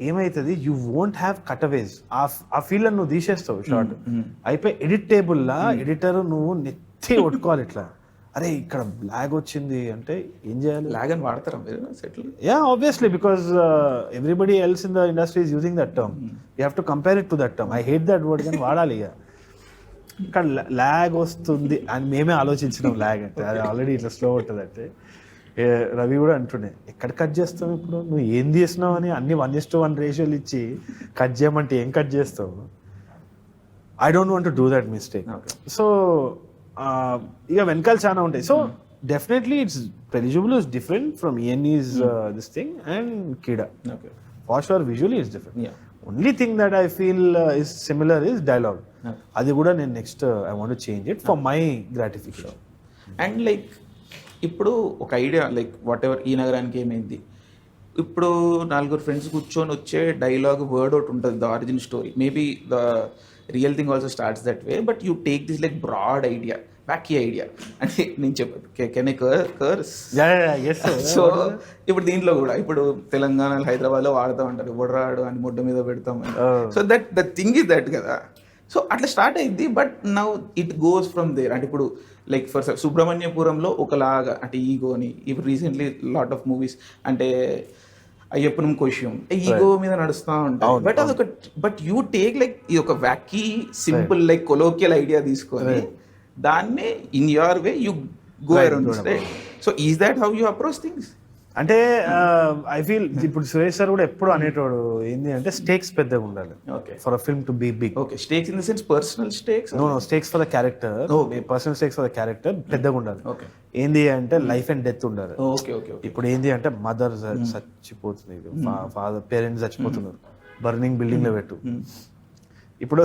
ఏమవుతుంది, యూ వోంట్ హ్యావ్ కట్అవేస్. ఆ ఫీల్ నువ్వు తీసేస్తావు షార్ట్ అయిపోయి. ఎడిట్ టేబుల్లా ఎడిటర్ నువ్వు నెత్తి కొట్టుకోవాలి ఇట్లా, అరే ఇక్కడ లాగ్ వచ్చింది అంటే ఏం చేయాలి? లాగ్ అని వాడతారా మీరు settle? Yeah obviously, because everybody else in the industry is using that term. You have to compare it to that term. I hate that word, కానీ వాడాలి. ఇక ఇక్కడ లాగ్ వస్తుంది అని మేమే ఆలోచించినాం. లాగ్ అంటే అది ఆల్రెడీ ఇట్లా స్లో ఉంటుంది అంటే. రవి కూడా అంటుండే, ఎక్కడ కట్ చేస్తావు ఇప్పుడు, నువ్వు ఏం చేసినావు అని అన్ని 1:1 రేషియోలు ఇచ్చి కట్ చేయమంటే ఏం కట్ చేస్తావు? I don't want to do that mistake. So ఇక వెనకాల చాలా ఉంటాయి. సో డెఫినెట్లీ ఇట్స్ ప్రెలిజిబుల్ is different from ENE's this thing and Keedaa. For sure visually it's different. Only thing that I feel is similar is dialogue. అది కూడా నేను next I want to change it for my gratification. And like ఇప్పుడు ఒక idea like what ever ఈ నగరానికి ఏమైంది, ఇప్పుడు 4 friends కూర్చొని వచ్చే డైలాగ్ వర్డ్ అవుట్ ఉంటుంది, the origin story. Maybe the real thing also starts that way, but you take this like broad idea, wacky idea అంటే నేను కర్స్. సో ఇప్పుడు దీంట్లో కూడా ఇప్పుడు తెలంగాణ హైదరాబాద్లో వాడుతూ ఉంటారు, బొడరాడు అని ముడ్డ మీద పెడతామని. So the thing is that కదా. సో అట్లా స్టార్ట్ అయింది, but now it goes from there. అంటే ఇప్పుడు లైక్ ఫర్ సుబ్రహ్మణ్యపురంలో ఒకలాగా అంటే ఈగోని, ఇప్పుడు రీసెంట్లీ లాట్ ఆఫ్ మూవీస్ అంటే అయ్యప్పనం కోశం ఈగో మీద నడుస్తూ ఉంటాయి. బట్ అదొక బట్ యూ టేక్ లైక్ ఇది ఒక wacky simple like colloquial idea తీసుకొని దాన్నే in your way you go around this, right? So is that how you approach things? అంటే ఐ ఫీల్ ఇప్పుడు సురేష్ సార్ కూడా ఎప్పుడు అనేటోడు ఏంది అంటే స్టేక్స్ పెద్దగా ఉండాలి for a film to be big. Okay, stakes in the sense personal stakes? No stakes for the character, personal stakes for the character పెద్దగా ఉండాలి. ఓకే, ఏంది అంటే లైఫ్ అండ్ డెత్ ఉండాలి. Okay okay. ఇప్పుడు ఏంది అంటే మదర్ చచ్చిపోతుంది, ఫాదర్ పేరెంట్స్ చచ్చిపోతున్నారు, బర్నింగ్ బిల్డింగ్ లో పెట్టు. ఇప్పుడు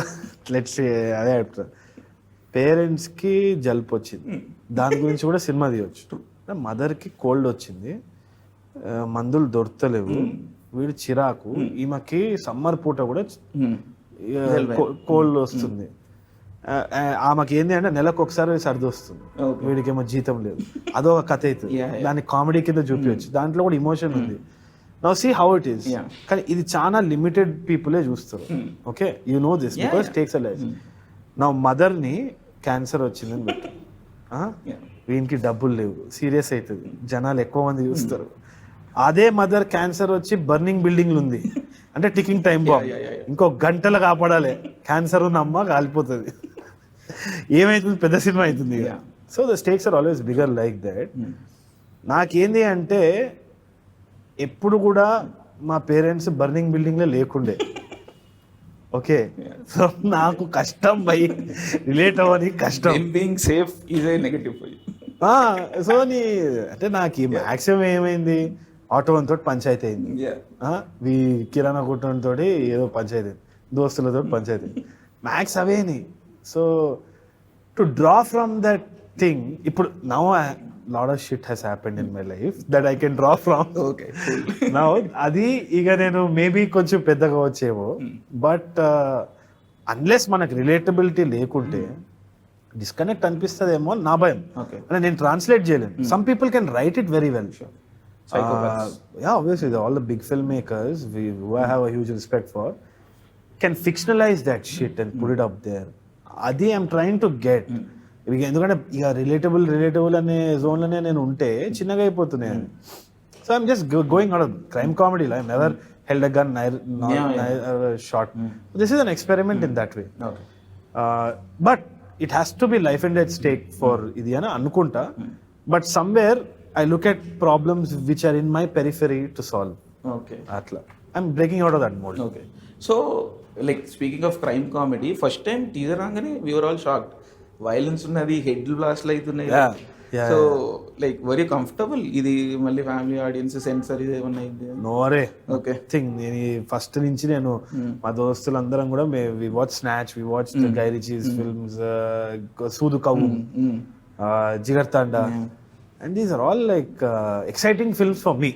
లెట్స్ అదే చెప్తారు, పేరెంట్స్ కి జలుపు వచ్చింది, దాని గురించి కూడా సినిమా తీయొచ్చు. మదర్ కి కోల్డ్ వచ్చింది, మందులు దొరకలేవు, వీడు చిరాకు, ఈమెకి సమ్మర్ పూట కూడా కోల్డ్ వస్తుంది, ఆమెకి ఏంది అంటే నెలకు ఒకసారి సర్ది వస్తుంది, Okay. వీడికేమో జీతం లేదు, అదొక కథ అవుతుంది. Yeah, yeah. దాన్ని కామెడీ కింద చూపించచ్చు, దాంట్లో కూడా ఇమోషన్ ఉంది. Now see how it is. Yeah. కానీ ఇది చాలా లిమిటెడ్ పీపులే చూస్తారు. Okay, you know this Yeah, because yeah. Takes a life. నా మదర్ని క్యాన్సర్ వచ్చిందని పెట్టు, Yeah. వీనికి డబ్బులు లేవు, సీరియస్ అవుతుంది, జనాలు ఎక్కువ మంది చూస్తారు. అదే మదర్ క్యాన్సర్ వచ్చి బర్నింగ్ బిల్డింగ్లు ఉంది అంటే ticking time bomb, yeah, yeah. ఇంకో గంటలు కాపాడాలి, క్యాన్సర్ ఉన్న అమ్మ కాలిపోతుంది. ఏమైతుంది, పెద్ద సినిమా అవుతుంది. Yeah. So the stakes are always bigger like that. నాకేంది అంటే ఎప్పుడు కూడా మా పేరెంట్స్ బర్నింగ్ బిల్డింగ్లో లేకుండే. ఓకే, సో నాకు కష్టం భయ్, రిలేట్ అవ్వని కష్టం. Them being safe is a negative for you. So అంటే నాకు మ్యాక్సిమం ఏమైంది, ఆటోతో పంచాయతీ అయింది, Yeah. కిరాణా కొట్టడంతో ఏదో పంచాయతీ, దోస్తులతో పంచాయతీ, మ్యాక్స్ అవేని. So to draw from that thing, ఇప్పుడు now lot of shit has happened in my life that I can draw from. Okay, cool. Now అది ఇక నేను మేబీ కొంచెం పెద్దగా వచ్చేమో, బట్ అన్లెస్ మనకు రిలేటబిలిటీ లేకుంటే డిస్కనెక్ట్ అనిపిస్తుందేమో నా భయం. Okay. అంటే నేను ట్రాన్స్లేట్ చేయలేను. Some people can write it very well. Psychopaths. Yeah, obviously all the big filmmakers who I have a huge respect for can fictionalize that shit and put it up there. అది I'm trying to get. ఎందుకంటే ఇక relatable అనే జోన్లోనే నేను ఉంటే చిన్నగా అయిపోతున్నాయి. So I'm just going out of crime కామెడీలో. I never held a gun, shot. This is an experiment in that way. Okay. But it has to be life and death stake for ఇది అని అనుకుంటా. But somewhere I look at problems which are in my periphery to solve. Okay. అట్లా I'm breaking out of that mode. Okay. So, like speaking of crime comedy, first time teaser రాగానే we were all shocked. Violence ఉన్నది, head blast అవుతున్నాయి. Yeah, yeah, So, like were you comfortable? ఇది మళ్ళీ family audience sensor ఇది ఏమన్నా అయింది? నోరే Okay. Thing. నేను ఫస్ట్ నుంచి నేను మా దోస్తులందరం కూడా we watch Snatch, we watch Guy Ritchie's films, Soodhu Kavvum, Jigarthanda, and these are all like exciting films for me.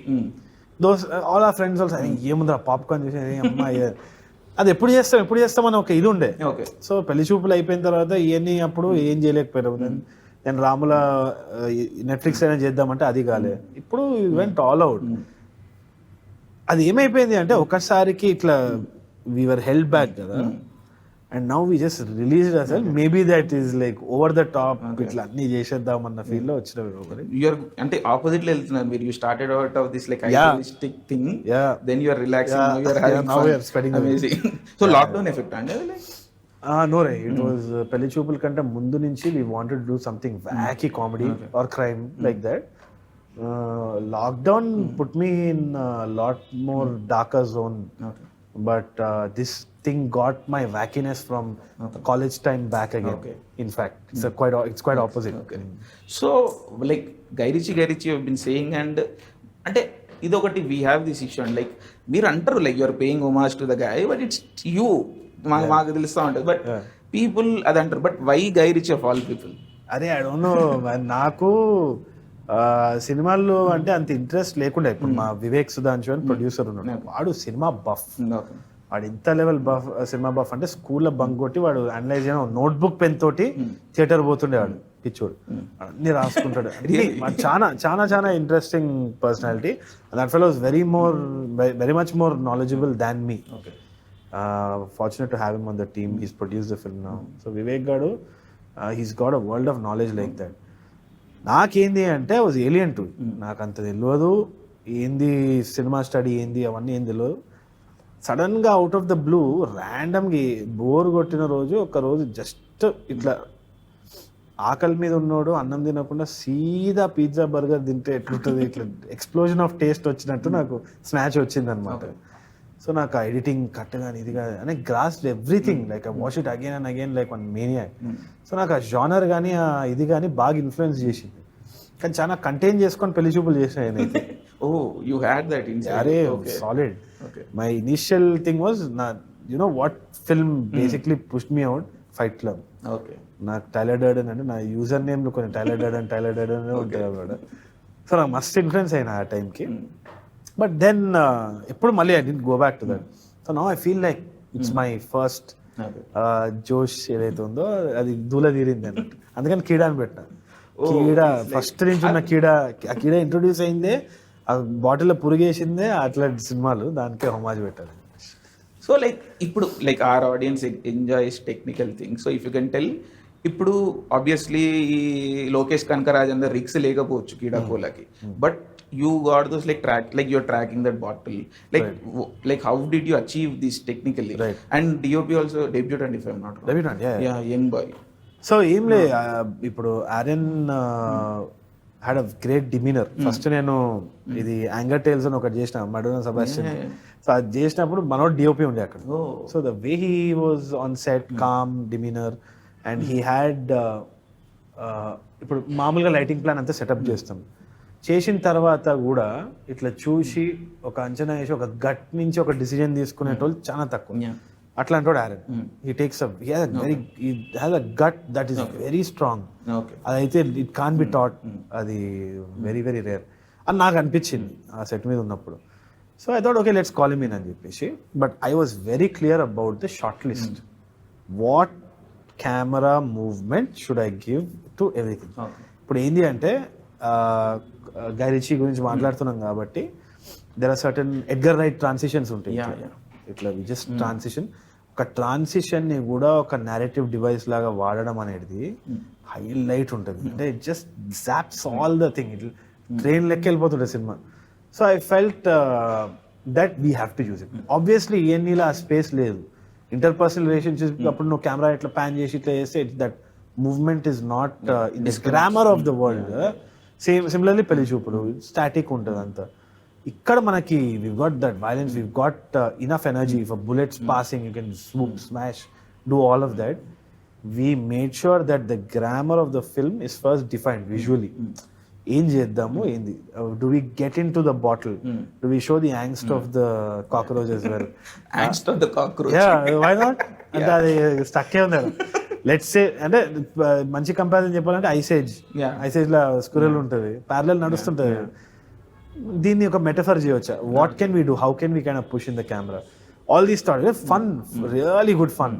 Those all are friends also ఏముందిరా పాప్కార్న్ చేసేది అమ్మాయి, అది ఎప్పుడు చేస్తాం అని ఒక ఇది ఉండే. Okay. సో పెళ్లి చూపులు అయిపోయిన తర్వాత ఇవన్నీ అప్పుడు ఏం చేయలేకపోయారు. నేను రాముల నెట్ఫ్లిక్స్ అయినా చేద్దామంటే అది కాలే. ఇప్పుడు వెంట్ ఆల్ అవుట్. అది ఏమైపోయింది అంటే ఒకసారికి ఇట్లా వీఆర్ హెల్డ్ బ్యాక్ కదా, and now we just release అసలు maybe that is like over the top, ఇట్లా అన్ని చేసేద్దాం అన్న ఫీల్ లో వచ్చిన ఒకటి. You're అంటే ఆపోజిట్ లో వెళ్తున్నారు మీరు. You started out of this like idealistic thing. Yeah. Then you are relaxing. Yeah. Now you are having Yeah, now fun. we are spreading away. Amazing. So lockdown effect అంటే అది like no రే, it was పెళ్లి చూపుల కంటే ముందు నుంచి we wanted to do something wacky comedy or crime like that. Lockdown put me in lot more darker zone, but this thing got my wackiness from college time back again. Okay. In fact it's quite opposite. So like Guy Ritchie you been saying, and అంటే ఇది ఒకటి we have this issue and like మీరు అంటారు like you're paying హోమాజ్ to the guy, but it's you, మాకు తెలుస్తూ ఉంటుంది. But people అది అంటారు, but why Guy Ritchie of all people? అరే ఐ డోంట్ నో, నాకు సినిమాల్లో అంటే అంత ఇంట్రెస్ట్ లేకుండా. ఇప్పుడు మా వివేక్ సుధాంశు అని ప్రొడ్యూసర్ ఉన్నాడు, వాడు సినిమా బఫ్. వాడు ఇంత లెవెల్ బఫ్, సినిమా బఫ్ అంటే స్కూల్లో బంక్ కొట్టి వాడు అనలైజ్ చేయడం నోట్బుక్ పెన్ తోటి థియేటర్ పోతుండేవాడు పిచ్చోడు, అన్ని రాసుకుంటాడు. చాలా చాలా చాలా interesting personality. That fellow was very much more knowledgeable than me. Fortunate to have him on the team. He's produced the film now. So Vivek Gadu, he's got a world of knowledge like that. నాకేంది అంటే was alien to, నాకు అంత తెలియదు ఏంది cinema study ఏంది అవన్నీ ఏం తెలియదు. సడన్గా అవుట్ ఆఫ్ ద బ్లూ ర్యాండమ్గా బోర్ కొట్టిన రోజు ఒక రోజు జస్ట్ ఇట్లా ఆకలి మీద ఉన్నోడు అన్నం తినకుండా సీదా పిజ్జా బర్గర్ తింటే ఎట్లుంటుంది, ఇట్లా ఎక్స్ప్లోజన్ ఆఫ్ టేస్ట్ వచ్చినట్టు నాకు స్నాచ్ వచ్చింది అనమాట. సో నాకు ఎడిటింగ్ కట్ కానీ ఇది కానీ అని gross everything, like I watch it again and again like one maniac. So నాకు ఆ జానర్ కానీ ఆ ఇది కానీ బాగా ఇన్ఫ్లుయెన్స్ చేసింది. కానీ చాలా కంటైన్ చేసుకొని పెళ్లి చూపులు చేసిన నేనైతే. Oh you had that inside. అరే solid. My initial thing was నా you know what film basically pushed me out, Fight Club. Okay. నాకు టైలర్ డర్డన్ అంటే నా యూజర్ నేమ్లు కొన్ని టైలర్ డర్డన్ అనే ఉంటాయి అన్నమాట. సో నాకు మస్త్ ఇన్ఫ్లుయెన్స్ అయినా ఆ టైంకి. బట్ దెన్ ఎప్పుడు మళ్ళీ I didn't go back to that. So now I feel like it's my first జోష్ ఏదైతే ఉందో అది దూల తీరింది అన్నట్టు, అందుకని కీడా అని పెట్టిన. కీడా ఫస్ట్ నుంచి ఉన్న కీడా, ఆ కీడా ఇంట్రొడ్యూస్ అయిందే, ఆ బాటిల్లో పురుగేసిందే అట్లాంటి సినిమాలు, దానికే హోమాజ్ పెట్టారు. సో లైక్ ఇప్పుడు like our audience enjoys technical thing. So if you can tell, ఇప్పుడు ఆబ్వియస్లీ లోకేష్ కనకరాజ్ అందరు రిక్స్ లేకపోవచ్చు కీడాకోలకి, but you got those like track, like you're tracking that bottle, like how did you achieve this technically? And DOP also debut and if I'm not young boy. So ఏం లే, ఇప్పుడు Aryan had a great demeanour. First నేను ఇది anger tiles అని ఒకటి చేసిన, Madonna Sebastian. So అది చేసినప్పుడు మనోడు డిఓపి ఉండే అక్కడ. So the way he was on set, calm demeanour, and he had ఇప్పుడు మామూలుగా లైటింగ్ ప్లాన్ అంతా సెటప్ చేస్తాం. చేసిన తర్వాత కూడా ఇట్లా చూసి ఒక అంచనా వేసి ఒక గట్ నుంచి ఒక డిసిజన్ తీసుకునేటోళ్ళు చాలా తక్కువ. అట్లాంటి వాడు Aaron. He takes up, he has a gut that is very strong. అదైతే ఇట్ కాన్ బి టాట్, అది వెరీ వెరీ రేర్ అని నాకు అనిపించింది ఆ సెట్ మీద ఉన్నప్పుడు. So I thought okay let's call him in అని చెప్పేసి. But I was very clear about the shot list. What camera movement should I give to everything. ఇప్పుడు ఏంటి అంటే గై రిచీ గురించి మాట్లాడుతున్నాం కాబట్టి there are certain Edgar right transitions ఉంటాయి. ఇట్లా జస్ట్ ట్రాన్సిషన్, ఒక ట్రాన్సిషన్ ని కూడా ఒక నేరేటివ్ డివైస్ లాగా వాడడం అనేది హైలైట్ ఉంటుంది. అంటే just zaps all the thing, ఇట్లా ట్రైన్ లెక్క వెళ్ళిపోతుండే సినిమా. So I felt that we have to use it. Obviously ఈఎన్ఈలో ఆ స్పేస్ లేదు. ఇంటర్పర్సనల్ రిలేషన్షిప్ అప్పుడు నువ్వు కెమెరా ఇట్లా ప్యాన్ చేసి ఇట్లా చేస్తే that movement is not in the grammar of the world. Same similarly పెళ్లి చూపులు స్టాటిక్ ఉంటుంది అంతా. ఇక్కడ మనకి we've got that violence, we've got enough energy for bullets passing, you can swoop, smash, do all of that. We made sure that the grammar of the film is first defined visually. ఏం చేద్దాము, ఏంది, do we get into the bottle, do we show the angst of the cockroach as well? Angst of the cockroach, yeah, why not? అంటే అది stuck ఉంది. Let's say అంటే మంచి comparison చెప్పాలంటే Ice Age లా squirrel ఉంటుంది, ప్యారలల్ నడుస్తుంటది. దీన్ని ఒక మెటఫర్ చేయవచ్చా? What can we do, how can we kind of push in the camera, all these thoughts. Fun, really good fun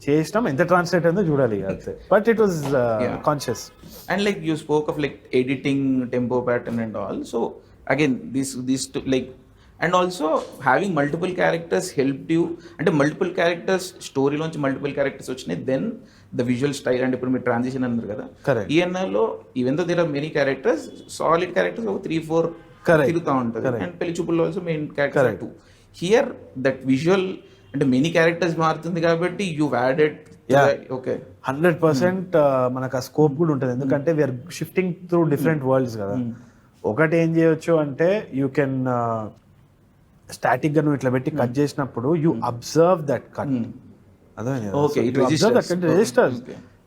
చేసినాం. ఎంత ట్రాన్స్లేట్ అయిందో చూడాలి అంతే. But it was conscious. And like you spoke of like editing, tempo pattern and all. So again this like, and also having multiple characters help you, అంటే multiple characters స్టోరీలోంచి multiple characters వచ్చినాయి, then the visual style. అంటే ఇప్పుడు మీరు transition అన్నారు కదా, ఈఎన్ఆర్లో even though there are many characters, solid characters ఒక 3-4 తిరుగుతూ ఉంటుంది. అండ్ పెళ్లి చూపుల్లో also main character 2. Here that visual అంటే మెనీ క్యారెక్టర్స్ మారుతుంది కాబట్టి యూ యాడెడ్. ఓకే, 100% మనకు ఆ స్కోప్ కూడా ఉంటుంది. ఎందుకంటే we're shifting through different worlds కదా. ఒకటి ఏం చేయొచ్చు అంటే యూ కెన్ స్టాటిక్ గా నువ్వు ఇట్లా పెట్టి కట్ చేసినప్పుడు you observe that cut, registers.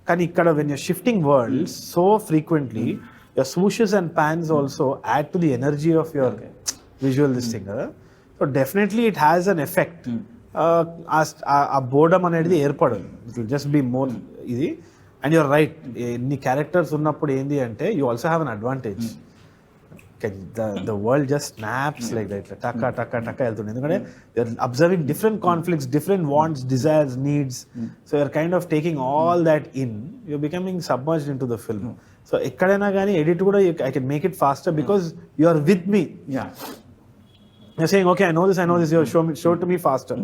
కానీ ఇక్కడ when you're shifting worlds so frequently, your swooshes and pans also add to the energy of your visual this thing కదా. So definitely it has an effect. ఆ boredom అనేది ఏర్పడదు, it will just be more ఇది. And your right, ఎన్ని క్యారెక్టర్స్ ఉన్నప్పుడు ఏంది అంటే you also have an advantage. The world just snaps like that, taka వెళ్తుంది. ఎందుకంటే you're observing different conflicts, different wants, desires, needs. So you're kind of taking all that in, you're becoming submerged into the film. So ఎక్కడైనా కానీ edit కూడా I can make it faster because you are with me. You're saying okay, I know this, you're show to me faster.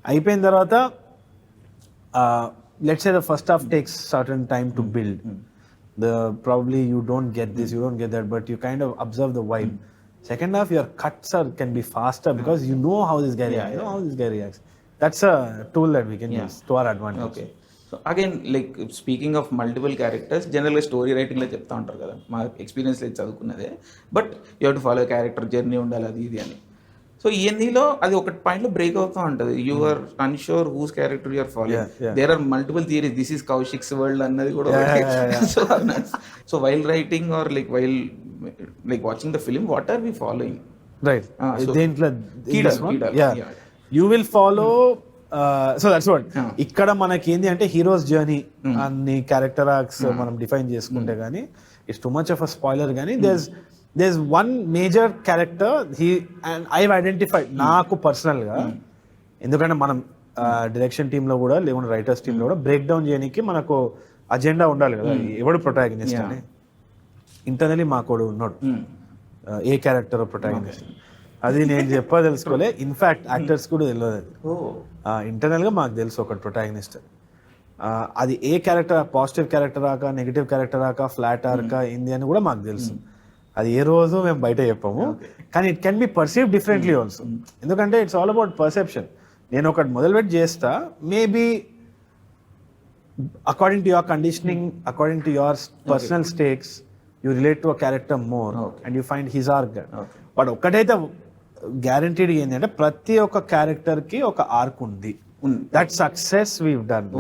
అయిపోయిన తర్వాత let's say the first half takes certain time to build. Probably you don't get this, you don't get that, but you kind of observe the vibe. Second half, your cuts can be faster because you know how this guy reacts. You know how this guy reacts. That's a tool that we can use to our advantage. Okay. So again, like speaking of multiple characters, generally story writing లో చెప్తా ఉంటారు కదా, మా experience లో చదువుకున్నదే. But you have to follow character journey ఉండాలి, అది ఇది అని. సో ఈఎన్ఈలో అది ఒక పాయింట్ లో బ్రేక్ అవుతూ ఉంటుంది. You are unsure whose character you're following. There are multiple theories, this is Kaushik's world అన్నది కూడా. So while writing or like while like watching the film, what are we following? Right, దేంట్లో you will follow. So that's what. ఇక్కడ మనకి ఏంది అంటే hero's journey అన్ని character arcs మనం define చేసుకుంటే కానీ it's too much of a spoiler. కానీ there's one major character and I've identified నాకు పర్సనల్ గా, ఎందుకంటే మనం డైరెక్షన్ టీంలో కూడా లేకుంటే రైటర్స్ టీంలో కూడా బ్రేక్ డౌన్ చేయడానికి మనకు అజెండా ఉండాలి కదా, ఎవడు ప్రొటాగనిస్ట్ అని. ఇంటర్నలీ మాకోడు ఉన్నాడు, ఏ క్యారెక్టర్ ప్రొటాగనిస్ట్ అది నేను తెలుసుకోలే. ఇన్ఫాక్ట్ యాక్టర్స్ కూడా తెలియదు అది. ఇంటర్నల్గా మాకు తెలుసు ఒకటి ప్రొటాగనిస్ట్. అది ఏ క్యారెక్టర్, పాజిటివ్ క్యారెక్టర్ ఆక, నెగిటివ్ క్యారెక్టర్ ఆక, ఫ్లాట్ ఆర్క ఏంది అని కూడా మాకు తెలుసు. అది ఏ రోజు మేము బయట చెప్పాము, కానీ it can be perceive differently also. ఎందుకంటే ఇట్స్ ఆల్ అబౌట్ పర్సెప్షన్. నేను ఒకటి మొదలుపెట్టి చేస్తా, maybe according to your conditioning, according to your personal stakes, you relate to a character more and you find his arc. But ఒక్కటైతే guaranteed ఏంటి అంటే ప్రతి ఒక్క క్యారెక్టర్కి ఒక ఆర్క్ ఉంది. That success we've done,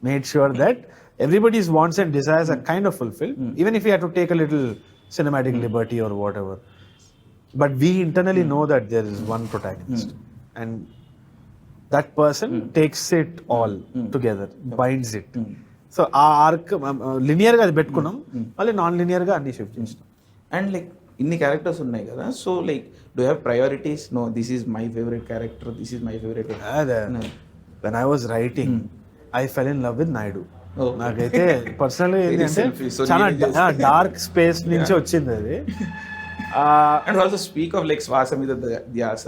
made sure that everybody's wants and desires are kind of fulfilled, even if you have to take a little cinematic liberty or whatever. But we internally know that there is one protagonist, and that person takes it all together, binds it. So our arc linear గా పెట్టుకున్నాం, మళ్ళీ non linear గా అన్ని shift చేసినాం. And like ఇన్ని characters ఉన్నాయి కదా, so like do have priorities? No, this is my favourite character, this is my favourite. When I was writing, I fell in love with Naidu. నాకైతే పర్సనల్గా ఏంటంటే చాలా డార్క్ స్పేస్ నుంచి వచ్చింది అది. And also speak of like శ్వాస మీద ధ్యాస,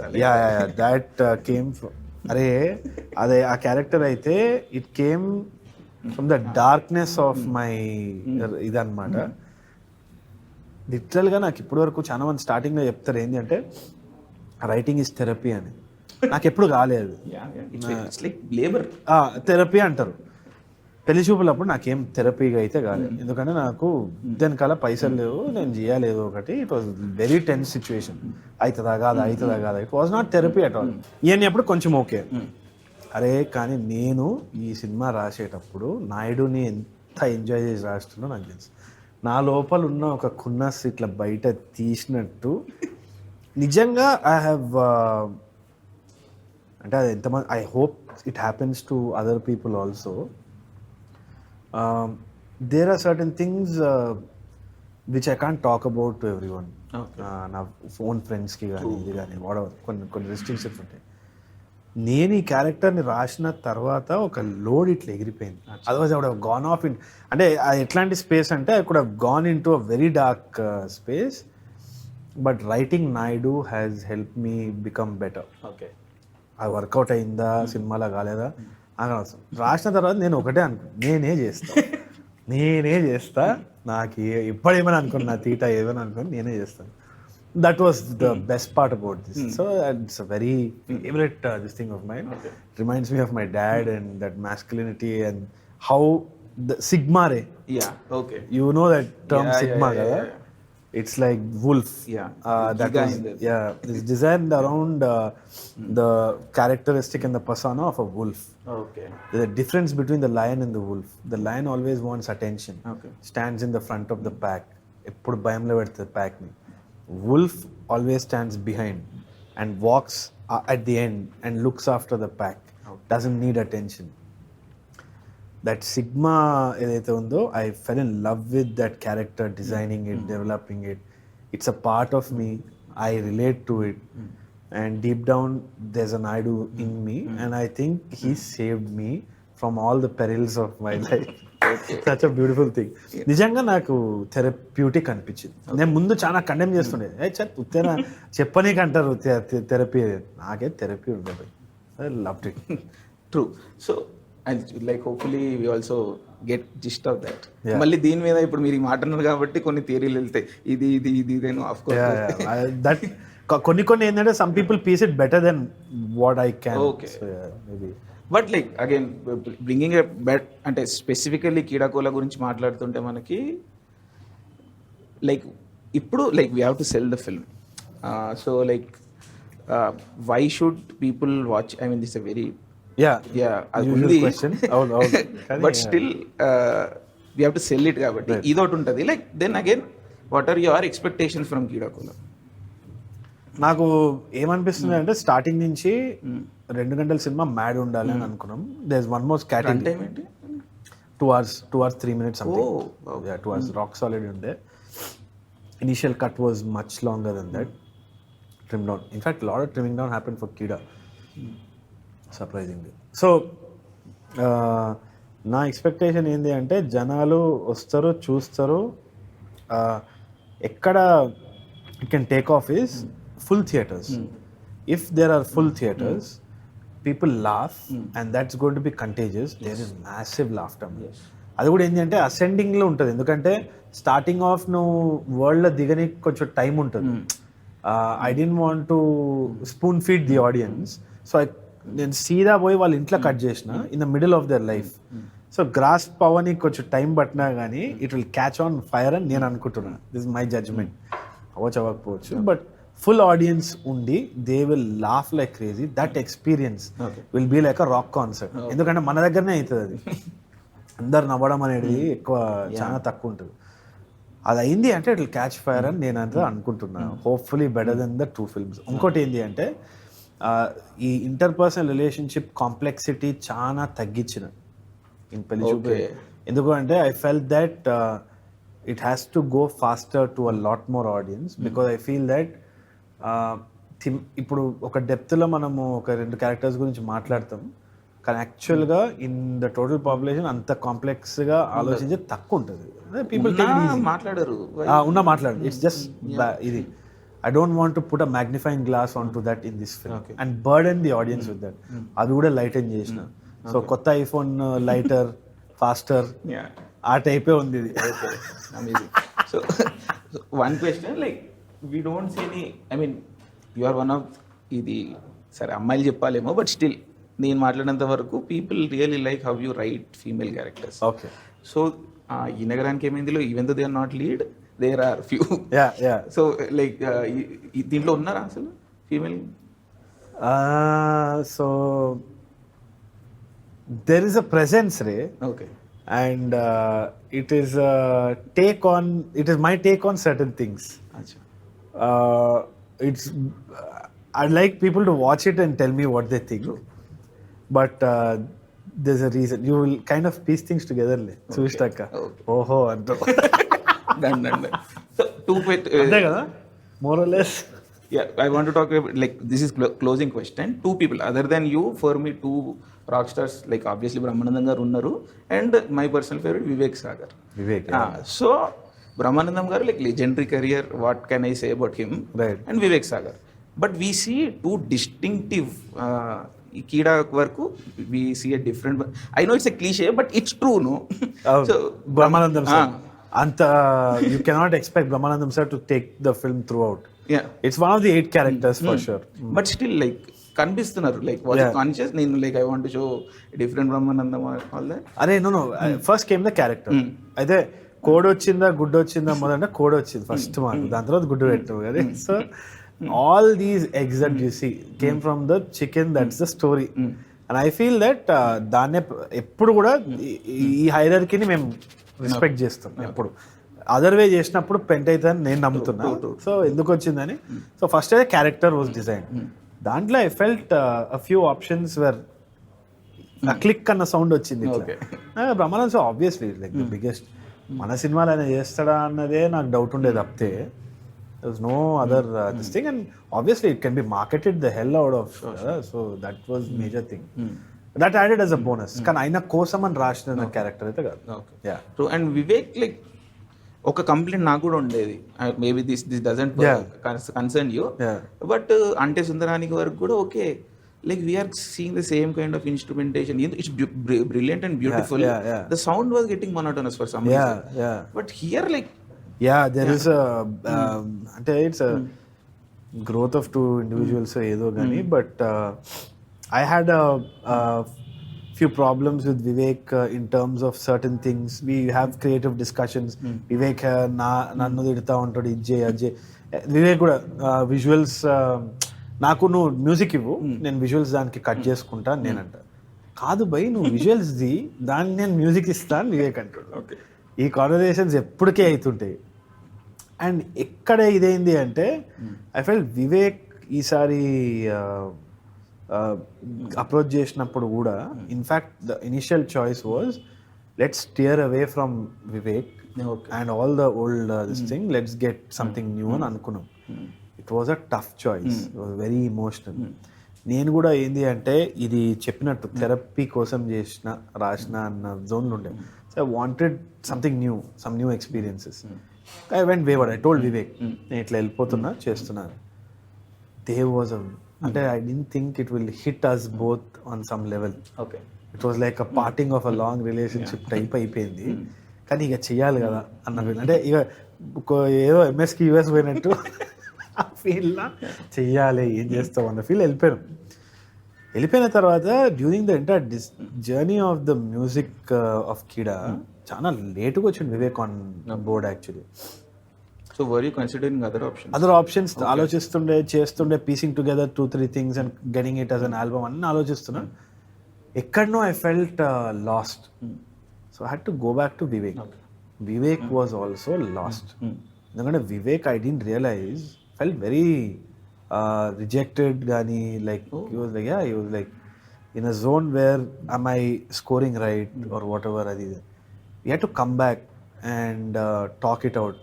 దట్ కేమ్ అరే అదే ఆ క్యారెక్టర్ అయితే it came from the darkness of my ఇదన్నమాట. లిటరల్గా నాకు ఇప్పటి వరకు చాలా మంది స్టార్టింగ్లో చెప్తారు ఏంటి అంటే రైటింగ్ ఇస్ థెరపీ అని. నాకు ఎప్పుడు కాలేదు. థెరపీ అంటారు, పెళ్లి చూపులప్పుడు నాకేం థెరపీగా అయితే కాలేదు. ఎందుకంటే నాకు దానికల్లా పైసలు లేవు, నేను చేయలేదు ఒకటి. It was very tense situation. అవుతుందా కాదా, అవుతుందా కాదా, it was not therapy at all. ఇవన్నీ అప్పుడు కొంచెం ఓకే. అరే కానీ నేను ఈ సినిమా రాసేటప్పుడు నాయుడుని ఎంత ఎంజాయ్ చేసి రాస్తున్నా నాకు తెలుసు. నా లోపల ఉన్న ఒక కున్నస్ ఇట్లా బయట తీసినట్టు నిజంగా ఐ హ్యావ్ అంటే అది ఎంతమంది, I hope it happens to other people also. There are certain things which I can't talk about to everyone. నా ఫోన్ ఫ్రెండ్స్కి కానీ ఇది కానీ వాడవర్ కొన్ని రెస్ట్రిక్షన్స్ ఉంటాయి. నేను ఈ క్యారెక్టర్ని రాసిన తర్వాత ఒక లోడ్ ఇట్లా ఎగిరిపోయింది. Otherwise I would have gone off in, అంటే అది ఎట్లాంటి స్పేస్ అంటే I could have gone into a very dark space. But writing Naidu has help me become better. Okay, అది వర్కౌట్ అయిందా, సినిమాలో కాలేదా అనవసరం. రాసిన తర్వాత నేను ఒకటే నేనే చేస్తా, నాకు ఇప్పుడేమైనా అనుకున్నా తీట ఏమైనా అనుకుని నేనే చేస్తాను. That was the best part about this. So it's a very favourite this thing of mind. It reminds me of my dad and that masculinity and how the sigma ray. Yeah, okay. You know that term, sigma, కదా? It's like wolf. That was, it's designed around the characteristic and the persona of a wolf. Okay. There's a difference between the lion and the wolf. The lion always wants attention. Okay. Stands in the front of the pack. Eppudu bayamlo pedtadu pack ni. Wolf always stands behind and walks at the end and looks after the pack. Okay. Doesn't need attention. That sigma ఏదైతే ఉందో, I fell in love with that character, designing it, developing it. It's a part of me. I relate to it. And deep down, there's a Naidu in me. And I think he saved me from all the perils of my life. Such a beautiful thing. నిజంగా నాకు therapeutic అనిపించింది. నేను ముందు చాలా condemn చేస్తుండే, ఉత్తేనా చెప్పనీకి అంటారు therapy. నాకే therapy ఉండదు. I loved it. True. So and like hopefully we also get gist of that. మళ్ళీ దీని మీద ఇప్పుడు మీరు ఈ మాట అన్నారు కాబట్టి కొన్ని థియరీలు వెళ్తాయి, ఇది ఇది ఇది ఇదేను. ఆఫ్ కోర్స్ దట్ కొన్ని ఏంటంటే some people piece it better than what I can. Okay, maybe. But like again bringing a bet అంటే స్పెసిఫికల్లీ కీడాకోల గురించి మాట్లాడుతుంటే మనకి లైక్ ఇప్పుడు like we have to sell the film. So like why should people watch? I mean this a very అది ఉంది, but still we have to sell it కాబట్టి ఇదొకటి ఉంటుంది. Like then again what are your expectations from Keedaa Cola? నాకు ఏమనిపిస్తుంది అంటే starting నుంచి 2 గంటల సినిమా మ్యాడ్ ఉండాలి అని అనుకున్నాం. There is one more category. 2 hours 3 minutes something. 2 hours rock solid ఉండే. Initial cut was much longer then that. Trim down, in fact lot of trimming down happen for Keedaa. Surprisingly. So నా expectation ఏంటి అంటే జనాలు వస్తారు, చూస్తారు. ఎక్కడ it can take off is full theatres. If there are full theatres, people laugh and that's going to be contagious. There is massive laughter. అది కూడా ఏంటి అంటే అసెండింగ్లో ఉంటుంది, ఎందుకంటే స్టార్టింగ్ ఆఫ్ నువ్వు వరల్డ్లో దిగనికి కొంచెం టైం ఉంటుంది. I don't want to spoon feed the audience. So నేను సీదా పోయి వాళ్ళ ఇంట్లో కట్ చేసిన in the middle of their life. So గ్రాస్ పవర్ని కొంచెం టైం పట్టినా కానీ it will catch on fire అని నేను అనుకుంటున్నాను. This is my judgement. అవ్వకపోవచ్చు, బట్ ఫుల్ ఆడియన్స్ ఉండి they will laugh like crazy. That experience will be like a rock concert. ఎందుకంటే మన దగ్గరనే అవుతుంది అది. అందరు నవ్వడం అనేది ఎక్కువ చాలా తక్కువ ఉంటుంది. అది అయింది అంటే ఇట్ విల్ క్యాచ్ ఫైర్ అని నేను అంతా అనుకుంటున్నాను. Hopefully better than the 2 films. ఇంకోటి ఏంటి అంటే ఈ ఇంటర్పర్సనల్ రిలేషన్షిప్ కాంప్లెక్సిటీ చాలా తగ్గించిన ఇన్ పెళ్లి చూపు. ఎందుకు అంటే I felt that it has to go faster to a lot more audience, because I feel that ఇప్పుడు ఒక డెప్త్లో మనము ఒక 2 క్యారెక్టర్స్ గురించి మాట్లాడతాం, కానీ యాక్చువల్గా ఇన్ ద టోటల్ పాపులేషన్ అంత కాంప్లెక్స్గా ఆలోచించే తక్కువ ఉంటుంది. పీపుల్ మాట్లాడరు మాట్లాడరు. ఇట్స్ జస్ట్ ఇది. I don't want to put a magnifying glass onto that in this film and burden the audience with that. అది కూడా లైటన్ చేసిన. సో కొత్త ఐఫోన్ లైటర్, ఫాస్టర్ ఆ టైపే ఉంది ఇది. Amazing. So one question, like we don't see any, I mean you are one of, ఇది సరే అమ్మాయిలు చెప్పాలేమో, బట్ స్టిల్ నేను మాట్లాడినంత వరకు people really like how you write female characters. Okay. So ఈ నగరానికి ఏమైందిలో even though they are not lead, there are few. So like దీంట్లో ఉన్నారా అసలు female? So there is a presence రే. Okay. And it is my take on certain things. I'd like people to watch it and tell me what they think. But there's a reason. You will kind of piece things together. Chustaka. Oho anto. Done. So more or less. Yeah, I want to talk about, like, this is closing question. 2 people other than you, for me 2 rock stars, like obviously Brahmanandam garu unnaru, and my personal favorite Vivek Sagar. So Brahmanandam garu, like, legendary career, what can I say about him? Right. And Vivek Sagar, but we see 2 distinctive Kida varaku we see a different, I know it's a cliche but it's true, no? So Brahmanandam sir anta you cannot expect Brahmanandam sir to take the film throughout. Yeah, it's one of the 8 characters for sure. But still, like, కనిపిస్తున్నారు, like was conscious, నేను like I want to show different Brahmanandam all that. అరే no first came the character. అయితే కోడ్ వచ్చిందా గుడ్డు వచ్చిందా మొదట code వచ్చింది ఫస్ట్ మాకు, దాని తర్వాత గుడ్డు పెట్టాము కదా. So all these eggs that you see came from the chicken, that's the story. And I feel that దాన్నే ఎప్పుడు కూడా ఈ హైరార్కీని మేము రెస్పెక్ట్ చేస్తాం. ఎప్పుడు అదర్ వే చేసినప్పుడు పెంట్ అవుతుందని నేను నమ్ముతున్నా. సో ఎందుకు వచ్చిందని, సో ఫస్ట్ అయితే క్యారెక్టర్ వాజ్ డిజైన్. దాంట్లో I felt a few options where click అన్న సౌండ్ వచ్చింది. Brahmanandam so obviously like the biggest. మన సినిమాలు ఆయన చేస్తాడా అన్నదే నాకు డౌట్ ఉండేది తప్పితే there was no other this thing, and obviously it can be marketed the hell out of. So that was major thing. That added as a bonus. కానీ ఆయన కోసం అని రాసిన క్యారెక్టర్ అయితే కాదు. ట్రూ. అండ్ వివేక్, లైక్ ఒక కంప్లైంట్ నాకు కూడా ఉండేది, maybe this doesn't concern you, but అంటే సుందరానికి వరకు కూడా okay, like we are seeing the same kind of instrumentation, it's brilliant and beautiful. The sound was getting monotonous for some reason. But here, like, there is a అంటే it's a growth of 2 individuals ఏదో కానీ, but I had a few problems with Vivek in terms of certain things. We have creative discussions. Vivek నన్ను తిడతా ఉంటాడు, ఇజ్జే అజ్జే. వివేక్ కూడా visuals నాకు నువ్వు music ఇవ్వు, నేను విజువల్స్ దానికి కట్ చేసుకుంటా నేనంట. కాదు భయ్, నువ్వు విజువల్స్ ది, దానికి నేను మ్యూజిక్ ఇస్తాను వివేక్ అంటాడు. ఈ కాన్వర్సేషన్స్ ఎప్పటికే అవుతుంటాయి. అండ్ ఎక్కడ ఇదేంది అంటే ఐ ఫెల్ వివేక్ ఈసారి అప్రోచ్ చేసినప్పుడు కూడా in fact the initial choice was let's steer away from Vivek and all the old this thing, let's get something new అని అనుకున్నాం. It was a tough choice. It was very emotional. నేను కూడా ఏంది అంటే ఇది చెప్పినట్టు థెరపీ కోసం రాసిన అన్న జోన్లో ఉండే. So I wanted something new, some new experiences. I went wayward. I told Vivek నేను ఇట్లా వెళ్ళిపోతున్నా చేస్తున్నాను. దే వాజ్ అంటే I don't think it will hit us both on some level. Okay. It was like a parting of a long relationship type అయిపోయింది. కానీ ఇక చెయ్యాలి కదా అన్న ఫీల్. అంటే ఇక ఏదో ఎంఎస్కి యూఎస్ పోయినట్టు ఆ ఫీల్లా చెయ్యాలి, ఏం చేస్తావు అన్న ఫీల్ వెళ్ళిపోయిన తర్వాత during the entire journey of the music of Keedaa చాలా లేటుగా వచ్చింది Vivek on board actually. So were you considering other options చేస్తుండే piecing together 2-3 things and getting it as an album అన్నీ ఆలోచిస్తున్నా. ఎక్కడనో I felt lost. So I had to go back to Vivek. Vivek was also lost. ఎందుకంటే Vivek I didn't realize felt very rejected కానీ like he was like in a zone where am I scoring right or whatever. అది we had to come back and talk it out.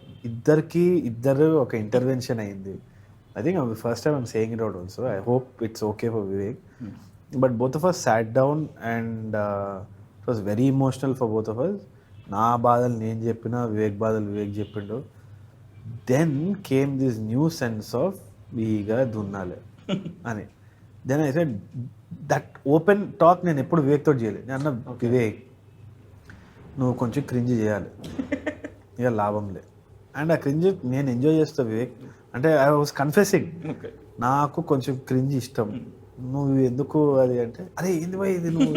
ఇద్దరు ఒక intervention అయింది. I think first time I'm saying it out also. I hope it's okay for Vivek. But both of us sat down and it was very emotional for both of us. నా బాధలు నేను చెప్పిన, వివేక్ బాధలు వివేక్ చెప్పిండు. Then came this new sense of వీగా దున్నాలి అని. Then I said that open talk నేను ఎప్పుడు వివేక్తో చేయలేదు. నేను అన్న వివేక్ నువ్వు కొంచెం క్రింజ్ చేయాలి, ఇక లాభంలే. అండ్ ఆ క్రింజ్ నేను ఎంజాయ్ చేస్తా వివేక్. అంటే ఐ వాజ్ కన్ఫెసింగ్ నాకు కొంచెం క్రింజ్ ఇష్టం, నువ్వు ఎందుకు అది అంటే అదే ఏంది భయ్ ఇది నువ్వు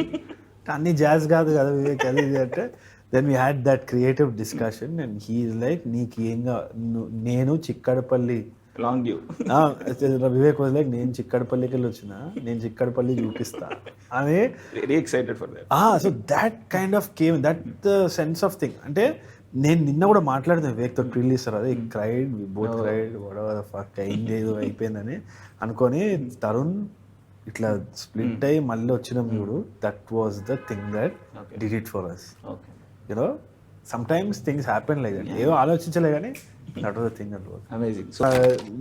అన్ని జాజ్ కాదు కదా వివేక్ అది ఇది అంటే. Then we had that creative discussion and he is like నీకు ఏంగా నేను చిక్కడపల్లి లాంగ్ డ్యూ వివేక్ వాజ్ లైక్ నేను చిక్కడపల్లికి వెళ్ళి వచ్చిన, నేను చిక్కడపల్లి చూపిస్తా అని. Very excited for that. So that kind of came that sense of thing. అంటే నేను నిన్న కూడా మాట్లాడిన వివేక్తో ట్రిల్ ఇస్తారు అదే cried we both cried what fuck అయింది ఏదో అయిపోయిందని అనుకొని తరుణ్ ఇట్లా స్ప్లిట్ అయ్యి మళ్ళీ వచ్చినాం చూడు. That was the thing that did it for us. You know sometimes things happen like that. ఏదో ఆలోచించలే కానీ that was the thing that was amazing.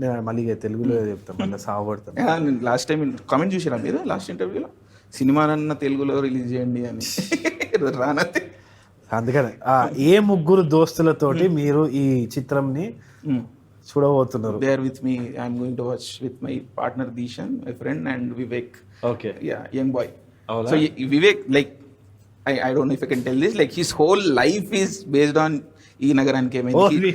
నేను మళ్ళీ తెలుగులో చెప్తాను, మళ్ళీ సావబడతాను. నేను లాస్ట్ టైం కామెంట్ చూసారా మీరు లాస్ట్ ఇంటర్వ్యూలో సినిమానన్న తెలుగులో రిలీజ్ చేయండి అని రానతే. అందుకనే ఏ ముగ్గురు దోస్తులతోటి మీరు ఈ చిత్రంని చూడబోతున్నారు? They are with me. I'm going to watch with my partner Deeshan, my friend, and Vivek. Okay. Yeah, young boy. So Vivek like I don't know if I can tell this, like his whole life is based on ఈ నగరానికి ఏమైంది.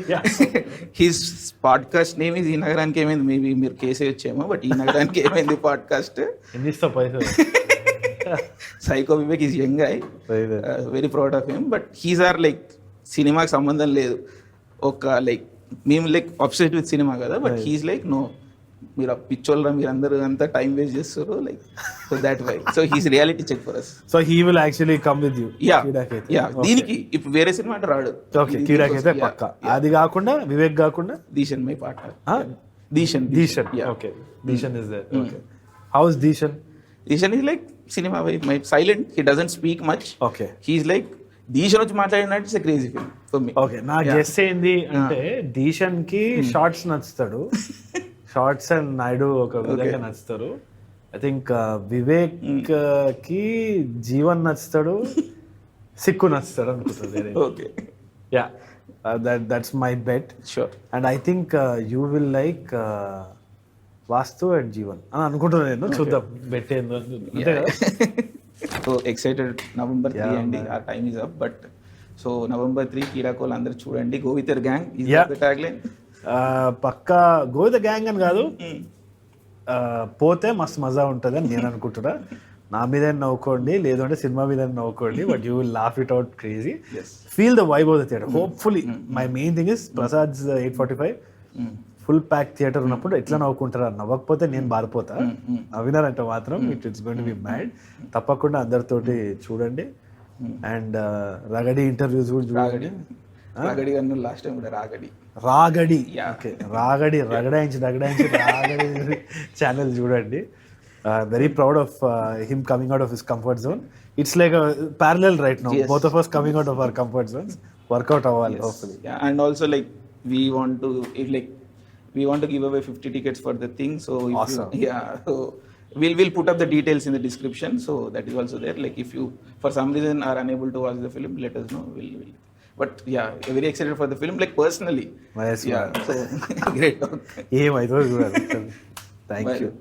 His podcast name is ఈ నగరానికి ఏమైంది. Maybe మీరు కేసే వచ్చేమో, but ఈ నగరానికి ఏమైంది podcast. Psycho Vivek is young I very proud of him. But he's are like సినిమాకి సంబంధం లేదు, ఒక లైక్ మేము లైక్ అబ్సెస్డ్ విత్ సినిమా కదా, బట్ హీస్ లైక్ నో మీరు ఆ పిచ్చోళ్ళ మీరు అందరూ అంతా టైం వేస్ట్ చేస్తారు like. So that why so he's reality check for us. So he will actually come with you. Yeah దీనికి ఇప్పుడు వేరే సినిమా అంటే రాడు. ఓకే, కీడాకైతే పక్కా. అది కాకుండా వివేక్ కాకుండా Deeshan my partner. Deeshan. Okay, Deeshan is there. Okay, how is Deeshan? Deeshan is like సినిమా my silent. He doesn't speak much. Okay, he's like Deeshan వచ్చి మాట్లాడినట్టు it's crazy film for me. Okay, నా గెస్ ఏంది అంటే దీషన్ కి షార్ట్స్ నచ్చుతాడు, షార్ట్స్ అండ్ నాయుడు ఒక విధంగా నచ్చుతారు. ఐ థింక్ వివేక్ కి జీవన్ నచ్చుతాడు, సిక్కు నచ్చుతాడు అనుకుంటుంది. Okay, yeah, that's my bet. Sure. And I think you will like Vastu and Jeevan అని అనుకుంటున్నాను నేను. చూద్దాం బెట్ ఏందో. So excited. November 3 అండి, ఆ time is up. But so November 3 Keedaa Cola అందరూ చూడండి. Go with your gang is the tagline. పక్కా గో విత్ ద గ్యాంగ్ అని కాదు, పోతే మస్తు మజా ఉంటుంది అని నేను అనుకుంటున్నా. నా మీద నవ్వుకోండి, లేదంటే సినిమా మీద నవ్వుకోండి, but you will laugh it out crazy. Feel the vibe of the theatre. Hopefully my main thing is Prasad 8:45 full pack theatre ఉన్నప్పుడు ఎట్లా నవ్వుకుంటారా, నవ్వకపోతే నేను బారిపోతా. నవ్వినారంటే మాత్రం it's going to be mad. తప్పకుండా అందరితోటి చూడండి. అండ్ రగడి ఇంటర్వ్యూస్ కూడా చూడండి. రాగడి అన్న లాస్ట్ టైం కూడా రాగడి ఓకే, రాగడి రగడాయించి రాగడి ఛానల్ చూడండి. Very proud of him coming out of his comfort zone. It's like parallel right now, both of us coming out of our comfort zones. Work out అవ్వాలి hopefully. And also like we want to give away 50 tickets for the thing. So awesome. so we'll put up the details in the description, so that is also there. Like if you for some reason are unable to watch the film, let us know. We'll but yeah, very excited for the film, like personally. Yes, Yeah, so great talk. ఏమైతుందో చూడాలి. Thank you. Bye.